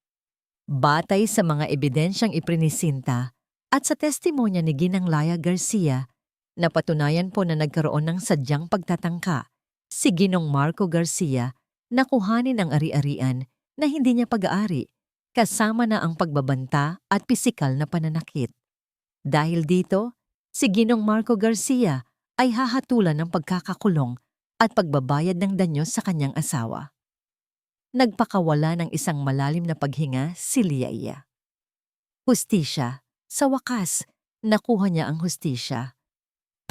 Batay sa mga ebidensyang iprinisinta at sa testimonya ni Ginang Laya Garcia, napatunayan po na nagkaroon ng sadyang pagtatangka si Ginong Marco Garcia na kuhanin ang ari-arian na hindi niya pag-aari, kasama na ang pagbabanta at pisikal na pananakit. Dahil dito, si Ginong Marco Garcia ay hahatulan ng pagkakakulong at pagbabayad ng danyo sa kanyang asawa. Nagpakawala ng isang malalim na paghinga si Lia. Hustisya. Sa wakas, nakuha niya ang hustisya.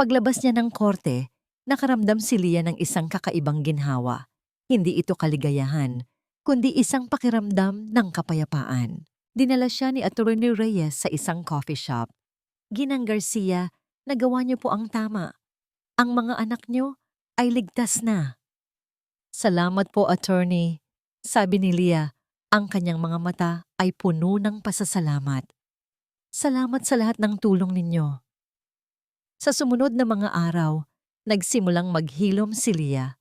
Paglabas niya ng korte, nakaramdam si Lia ng isang kakaibang ginhawa. Hindi ito kaligayahan, kundi isang pakiramdam ng kapayapaan. Dinala siya ni Atty. Reyes sa isang coffee shop. Ginang Garcia, nagawa niyo po ang tama. Ang mga anak niyo ay ligtas na. Salamat po, attorney. Sabi ni Lia, ang kanyang mga mata ay puno ng pasasalamat. Salamat sa lahat ng tulong ninyo. Sa sumunod na mga araw, nagsimulang maghilom si Lia.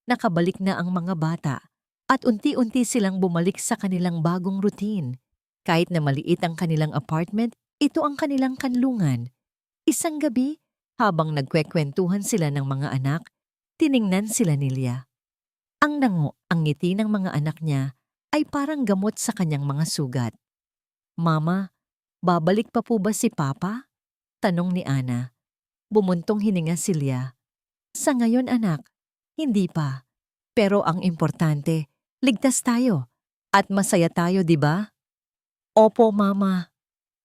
Nakabalik na ang mga bata at unti-unti silang bumalik sa kanilang bagong routine. Kahit na maliit ang kanilang apartment, ito ang kanilang kanlungan. Isang gabi, habang nagkwekwentuhan sila ng mga anak, tiningnan sila ni Lia. Ang nango, ang ngiti ng mga anak niya ay parang gamot sa kanyang mga sugat. Mama, babalik pa po ba si Papa? Tanong ni Ana. Bumuntong hininga si Lia. Sa ngayon anak, hindi pa. Pero ang importante, ligtas tayo at masaya tayo, di ba? Opo, Mama.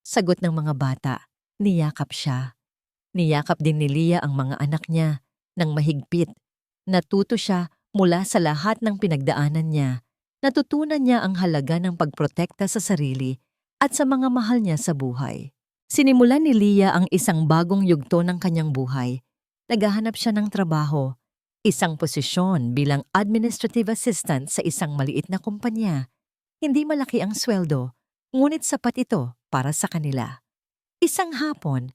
Sagot ng mga bata. Niyakap siya. Niyakap din ni Lia ang mga anak niya ng mahigpit. Natuto siya mula sa lahat ng pinagdaanan niya. Natutunan niya ang halaga ng pagprotekta sa sarili at sa mga mahal niya sa buhay. Sinimulan ni Lia ang isang bagong yugto ng kanyang buhay. Naghahanap siya ng trabaho, isang posisyon bilang administrative assistant sa isang maliit na kumpanya. Hindi malaki ang sweldo, ngunit sapat ito para sa kanila. Isang hapon,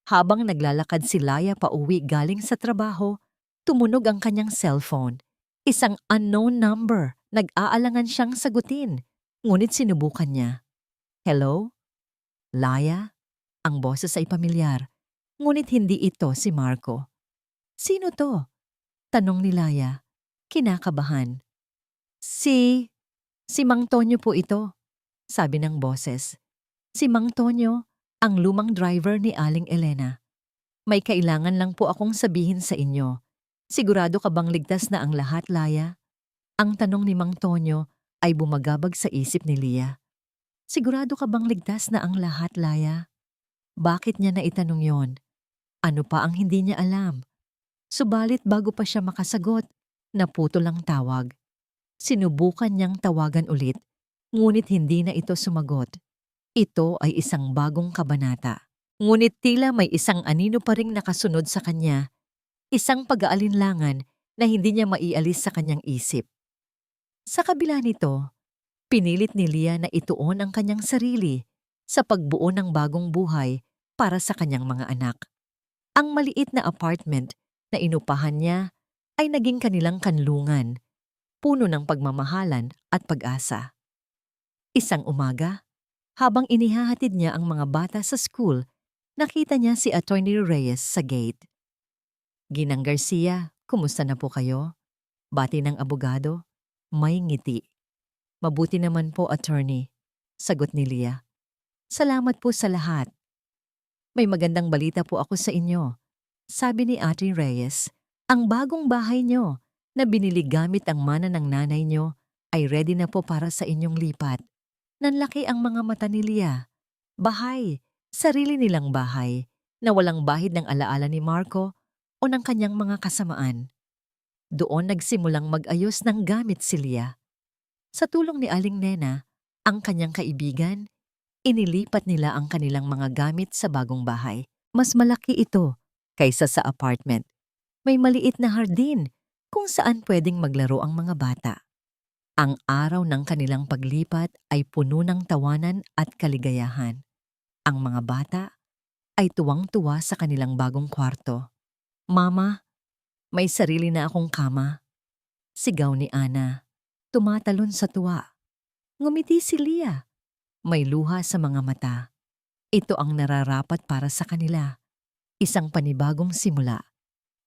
habang naglalakad si Laya pauwi galing sa trabaho, tumunog ang kanyang cellphone. Isang unknown number, nag-aalangan siyang sagutin, ngunit sinubukan niya. Hello? Laya? Ang boses ay pamilyar, ngunit hindi ito si Marco. Sino to? Tanong ni Laya, kinakabahan. Si Mang Tonyo po ito, sabi ng boses. Si Mang Tonyo, ang lumang driver ni Aling Elena. May kailangan lang po akong sabihin sa inyo. Sigurado ka bang ligtas na ang lahat, Laya? Ang tanong ni Mang Tonyo ay bumagabag sa isip ni Lia. Sigurado ka bang ligtas na ang lahat, Laya? Bakit niya naitanong yon? Ano pa ang hindi niya alam? Subalit bago pa siya makasagot, naputol ang tawag. Sinubukan niyang tawagan ulit, ngunit hindi na ito sumagot. Ito ay isang bagong kabanata. Ngunit tila may isang anino pa ring nakasunod sa kanya, isang pag-aalinlangan na hindi niya maialis sa kanyang isip. Sa kabila nito, Pinilit ni Leah na ituon ang kanyang sarili sa pagbuo ng bagong buhay para sa kanyang mga anak. Ang maliit na apartment na inupahan niya ay naging kanilang kanlungan, puno ng pagmamahalan at pag-asa. Isang umaga, habang inihahatid niya ang mga bata sa school, nakita niya si Attorney Reyes sa gate. "Ginang Garcia, kumusta na po kayo?" Bati ng abogado. May ngiti. "Mabuti naman po, attorney," sagot ni Leah. "Salamat po sa lahat. May magandang balita po ako sa inyo," sabi ni Ate Reyes. "Ang bagong bahay nyo na binili gamit ang mana ng nanay nyo ay ready na po para sa inyong lipat." Nanlaki ang mga mata ni Leah. Bahay, sarili nilang bahay, na walang bahid ng alaala ni Marco o ng kanyang mga kasamaan. Doon nagsimulang mag-ayos ng gamit si Leah. Sa tulong ni Aling Nena, ang kanyang kaibigan, inilipat nila ang kanilang mga gamit sa bagong bahay. Mas malaki ito kaysa sa apartment. May maliit na hardin kung saan pwedeng maglaro ang mga bata. Ang araw ng kanilang paglipat ay puno ng tawanan at kaligayahan. Ang mga bata ay tuwang-tuwa sa kanilang bagong kwarto. "Mama, may sarili na akong kama," sigaw ni Ana. Tumatalon sa tuwa. Ngumiti si Leah. May luha sa mga mata. Ito ang nararapat para sa kanila. Isang panibagong simula.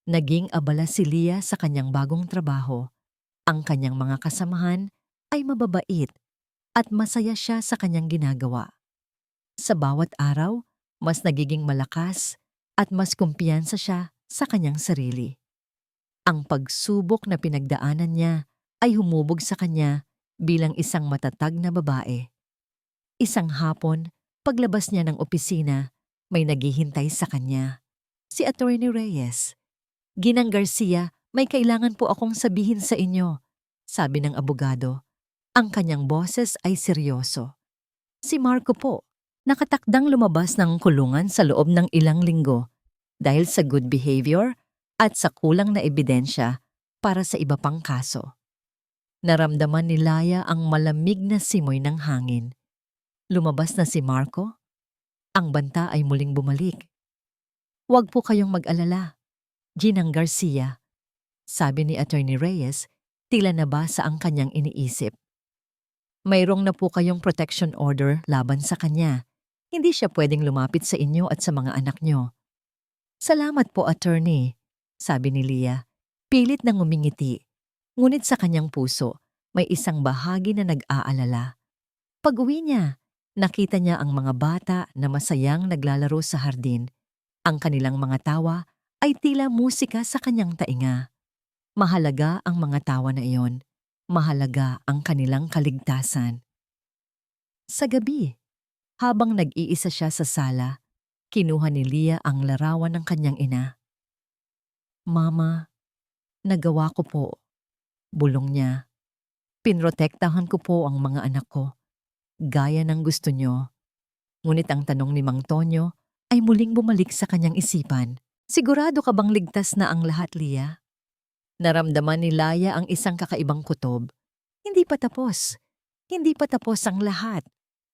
Naging abala si Leah sa kanyang bagong trabaho. Ang kanyang mga kasamahan ay mababait at masaya siya sa kanyang ginagawa. Sa bawat araw, mas nagiging malakas at mas kumpiyansa siya sa kanyang sarili. Ang pagsubok na pinagdaanan niya ay humubog sa kanya bilang isang matatag na babae. Isang hapon, paglabas niya ng opisina, may naghihintay sa kanya. Si Attorney Reyes. "Ginang Garcia, may kailangan po akong sabihin sa inyo," sabi ng abogado. Ang kanyang boses ay seryoso. "Si Marco po, nakatakdang lumabas ng kulungan sa loob ng ilang linggo dahil sa good behavior at sa kulang na ebidensya para sa iba pang kaso." Naramdaman ni Laya ang malamig na simoy ng hangin. Lumabas na si Marco. Ang banta ay muling bumalik. "Huwag po kayong mag-alala, Ginang Garcia," sabi ni Attorney Reyes, tila nabasa ang kanyang iniisip. "Mayroong na po kayong protection order laban sa kanya. Hindi siya pwedeng lumapit sa inyo at sa mga anak nyo." "Salamat po, attorney," sabi ni Leah. Pilit na ngumingiti. Ngunit sa kanyang puso, may isang bahagi na nag-aalala. Pag-uwi niya, nakita niya ang mga bata na masayang naglalaro sa hardin. Ang kanilang mga tawa ay tila musika sa kanyang tainga. Mahalaga ang mga tawa na iyon. Mahalaga ang kanilang kaligtasan. Sa gabi, habang nag-iisa siya sa sala, kinuha ni Leah ang larawan ng kanyang ina. "Mama, nagawa ko po," bulong niya. "Pinrotektahan ko po ang mga anak ko, gaya ng gusto niyo." Ngunit ang tanong ni Mang Tonyo ay muling bumalik sa kanyang isipan. "Sigurado ka bang ligtas na ang lahat, Leah?" Naramdaman ni Laya ang isang kakaibang kutob. Hindi pa tapos. Hindi pa tapos ang lahat.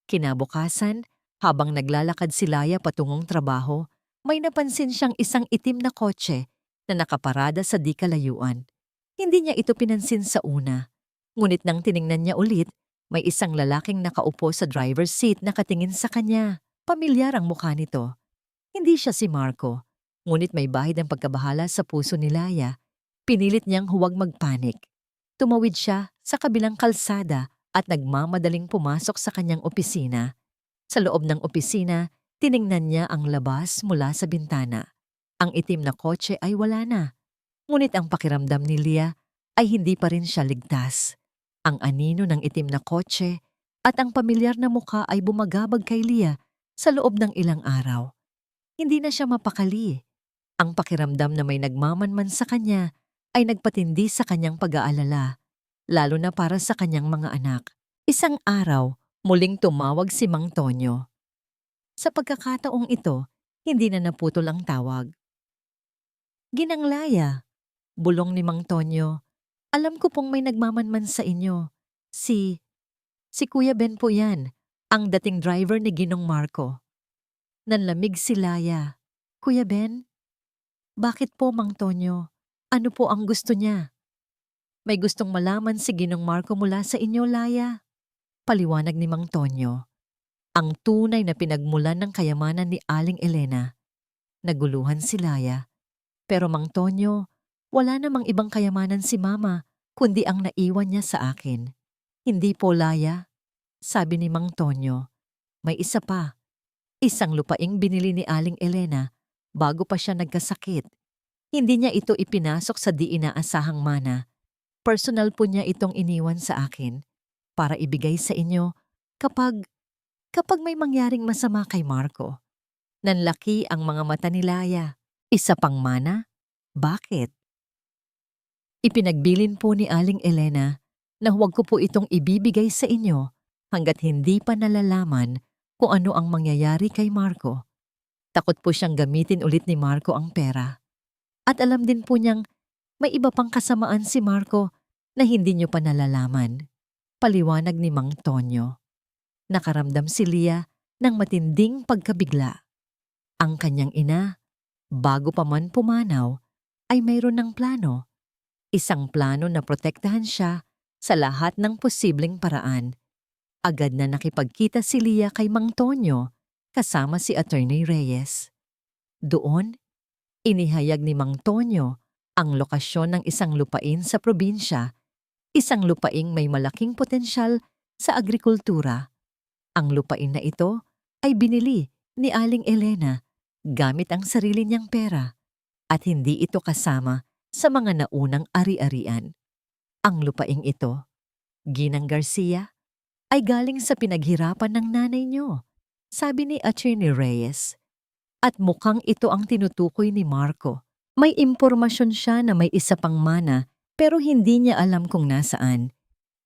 Kinabukasan, habang naglalakad si Laya patungong trabaho, may napansin siyang isang itim na kotse na nakaparada sa di kalayuan. Hindi niya ito pinansin sa una. Ngunit nang tiningnan niya ulit, may isang lalaking nakaupo sa driver's seat na katingin sa kanya. Pamilyar ang mukha nito. Hindi siya si Marco. Ngunit may bahid ng pagkabahala sa puso ni Laya. Pinilit niyang huwag magpanik. Tumawid siya sa kabilang kalsada at nagmamadaling pumasok sa kanyang opisina. Sa loob ng opisina, tiningnan niya ang labas mula sa bintana. Ang itim na kotse ay wala na. Ngunit ang pakiramdam ni Leah ay hindi pa rin siya ligtas. Ang anino ng itim na kotse at ang pamilyar na mukha ay bumagabag kay Leah sa loob ng ilang araw. Hindi na siya mapakali. Ang pakiramdam na may nagmamanman sa kanya ay nagpatindi sa kanyang pag-aalala, lalo na para sa kanyang mga anak. Isang araw, muling tumawag si Mang Tonyo. Sa pagkakataong ito, hindi na naputol ang tawag. "Ginang Laya," bulong ni Mang Tonyo, "alam ko pong may nagmamanman sa inyo. Si..." Si Kuya Ben po yan, ang dating driver ni Ginong Marco. Nanlamig si Laya. Kuya Ben, bakit po Mang Tonyo? Ano po ang gusto niya? May gustong malaman si Ginong Marco mula sa inyo, Laya. Paliwanag ni Mang Tonyo. Ang tunay na pinagmulan ng kayamanan ni Aling Elena. Naguluhan si Laya. Pero Mang Tonyo, wala namang ibang kayamanan si Mama, kundi ang naiwan niya sa akin. Hindi po, Laya. Sabi ni Mang Tonyo. May isa pa. Isang lupaing binili ni Aling Elena bago pa siya nagkasakit. Hindi niya ito ipinasok sa di inaasahang mana. Personal po niya itong iniwan sa akin para ibigay sa inyo kapag may mangyaring masama kay Marco. Nanlaki ang mga mata ni Laya. Isa pang mana? Bakit? Ipinagbilin po ni Aling Elena na huwag ko po itong ibibigay sa inyo hanggat hindi pa nalalaman kung ano ang mangyayari kay Marco. Takot po siyang gamitin ulit ni Marco ang pera. At alam din po niyang may iba pang kasamaan si Marco na hindi niyo pa nalalaman. Paliwanag ni Mang Tonyo. Nakaramdam si Lia ng matinding pagkabigla. Ang kanyang ina, bago pa man pumanaw, ay mayroon ng plano. Isang plano na protektahan siya sa lahat ng posibleng paraan. Agad na nakipagkita si Lia kay Mang Tonyo kasama si Attorney Reyes. Doon, inihayag ni Mang Tonyo ang lokasyon ng isang lupain sa probinsya, isang lupaing may malaking potensyal sa agrikultura. Ang lupain na ito ay binili ni Aling Elena gamit ang sarili niyang pera at hindi ito kasama sa mga naunang ari-arian. Ang lupaing ito, Ginang Garcia, ay galing sa pinaghirapan ng nanay niyo, sabi ni Attorney Reyes. At mukhang ito ang tinutukoy ni Marco. May impormasyon siya na may isa pang mana pero hindi niya alam kung nasaan.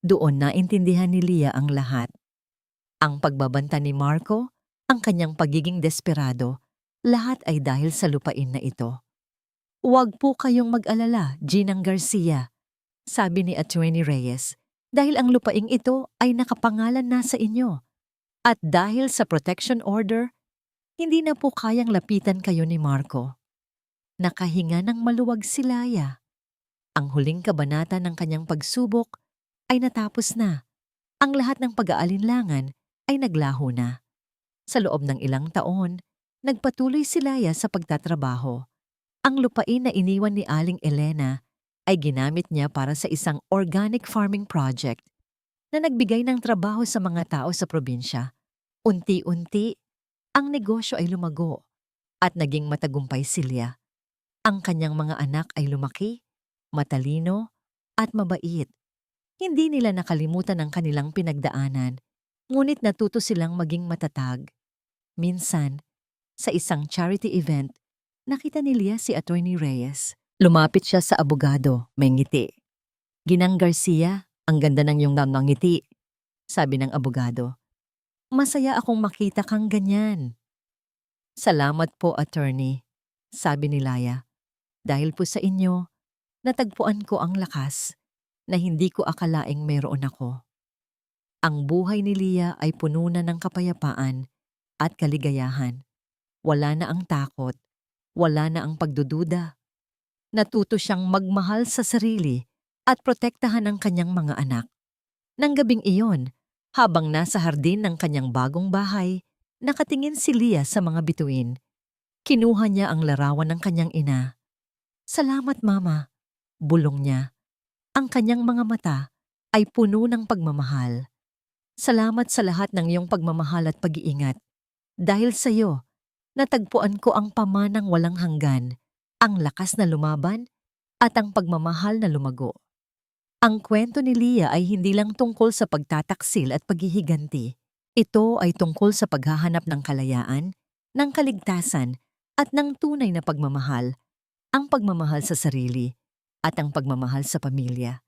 Doon naintindihan ni Lia ang lahat. Ang pagbabanta ni Marco, ang kanyang pagiging desperado, lahat ay dahil sa lupain na ito. Huwag po kayong mag-alala, Ginang Garcia, sabi ni Attorney Reyes, dahil ang lupaing ito ay nakapangalan na sa inyo. At dahil sa protection order, hindi na po kayang lapitan kayo ni Marco. Nakahinga ng maluwag si Laya. Ang huling kabanata ng kanyang pagsubok ay natapos na. Ang lahat ng pag-aalinlangan ay naglaho na. Sa loob ng ilang taon, nagpatuloy si Laya sa pagtatrabaho. Ang lupain na iniwan ni Aling Elena ay ginamit niya para sa isang organic farming project na nagbigay ng trabaho sa mga tao sa probinsya. Unti-unti, ang negosyo ay lumago at naging matagumpay si Lia. Ang kanyang mga anak ay lumaki, matalino at mabait. Hindi nila nakalimutan ang kanilang pinagdaanan, ngunit natuto silang maging matatag. Minsan, sa isang charity event, nakita ni Lia si Attorney Reyes. Lumapit siya sa abogado, may ngiti. Ginang Garcia, ang ganda ng iyong ngiti, sabi ng abogado. Masaya akong makita kang ganyan. Salamat po, Attorney, sabi ni Laya. Dahil po sa inyo, natagpuan ko ang lakas na hindi ko akalaing mayroon ako. Ang buhay ni Lia ay puno na ng kapayapaan at kaligayahan. Wala na ang takot, wala na ang pagdududa. Natuto siyang magmahal sa sarili at protektahan ang kanyang mga anak. Nang gabing iyon, habang nasa hardin ng kanyang bagong bahay, nakatingin si Lia sa mga bituin. Kinuha niya ang larawan ng kanyang ina. Salamat, Mama, bulong niya. Ang kanyang mga mata ay puno ng pagmamahal. Salamat sa lahat ng iyong pagmamahal at pag-iingat. Dahil sa iyo, natagpuan ko ang pamanang walang hanggan, ang lakas na lumaban, at ang pagmamahal na lumago. Ang kwento ni Lia ay hindi lang tungkol sa pagtataksil at paghihiganti. Ito ay tungkol sa paghahanap ng kalayaan, ng kaligtasan, at ng tunay na pagmamahal, ang pagmamahal sa sarili, at ang pagmamahal sa pamilya.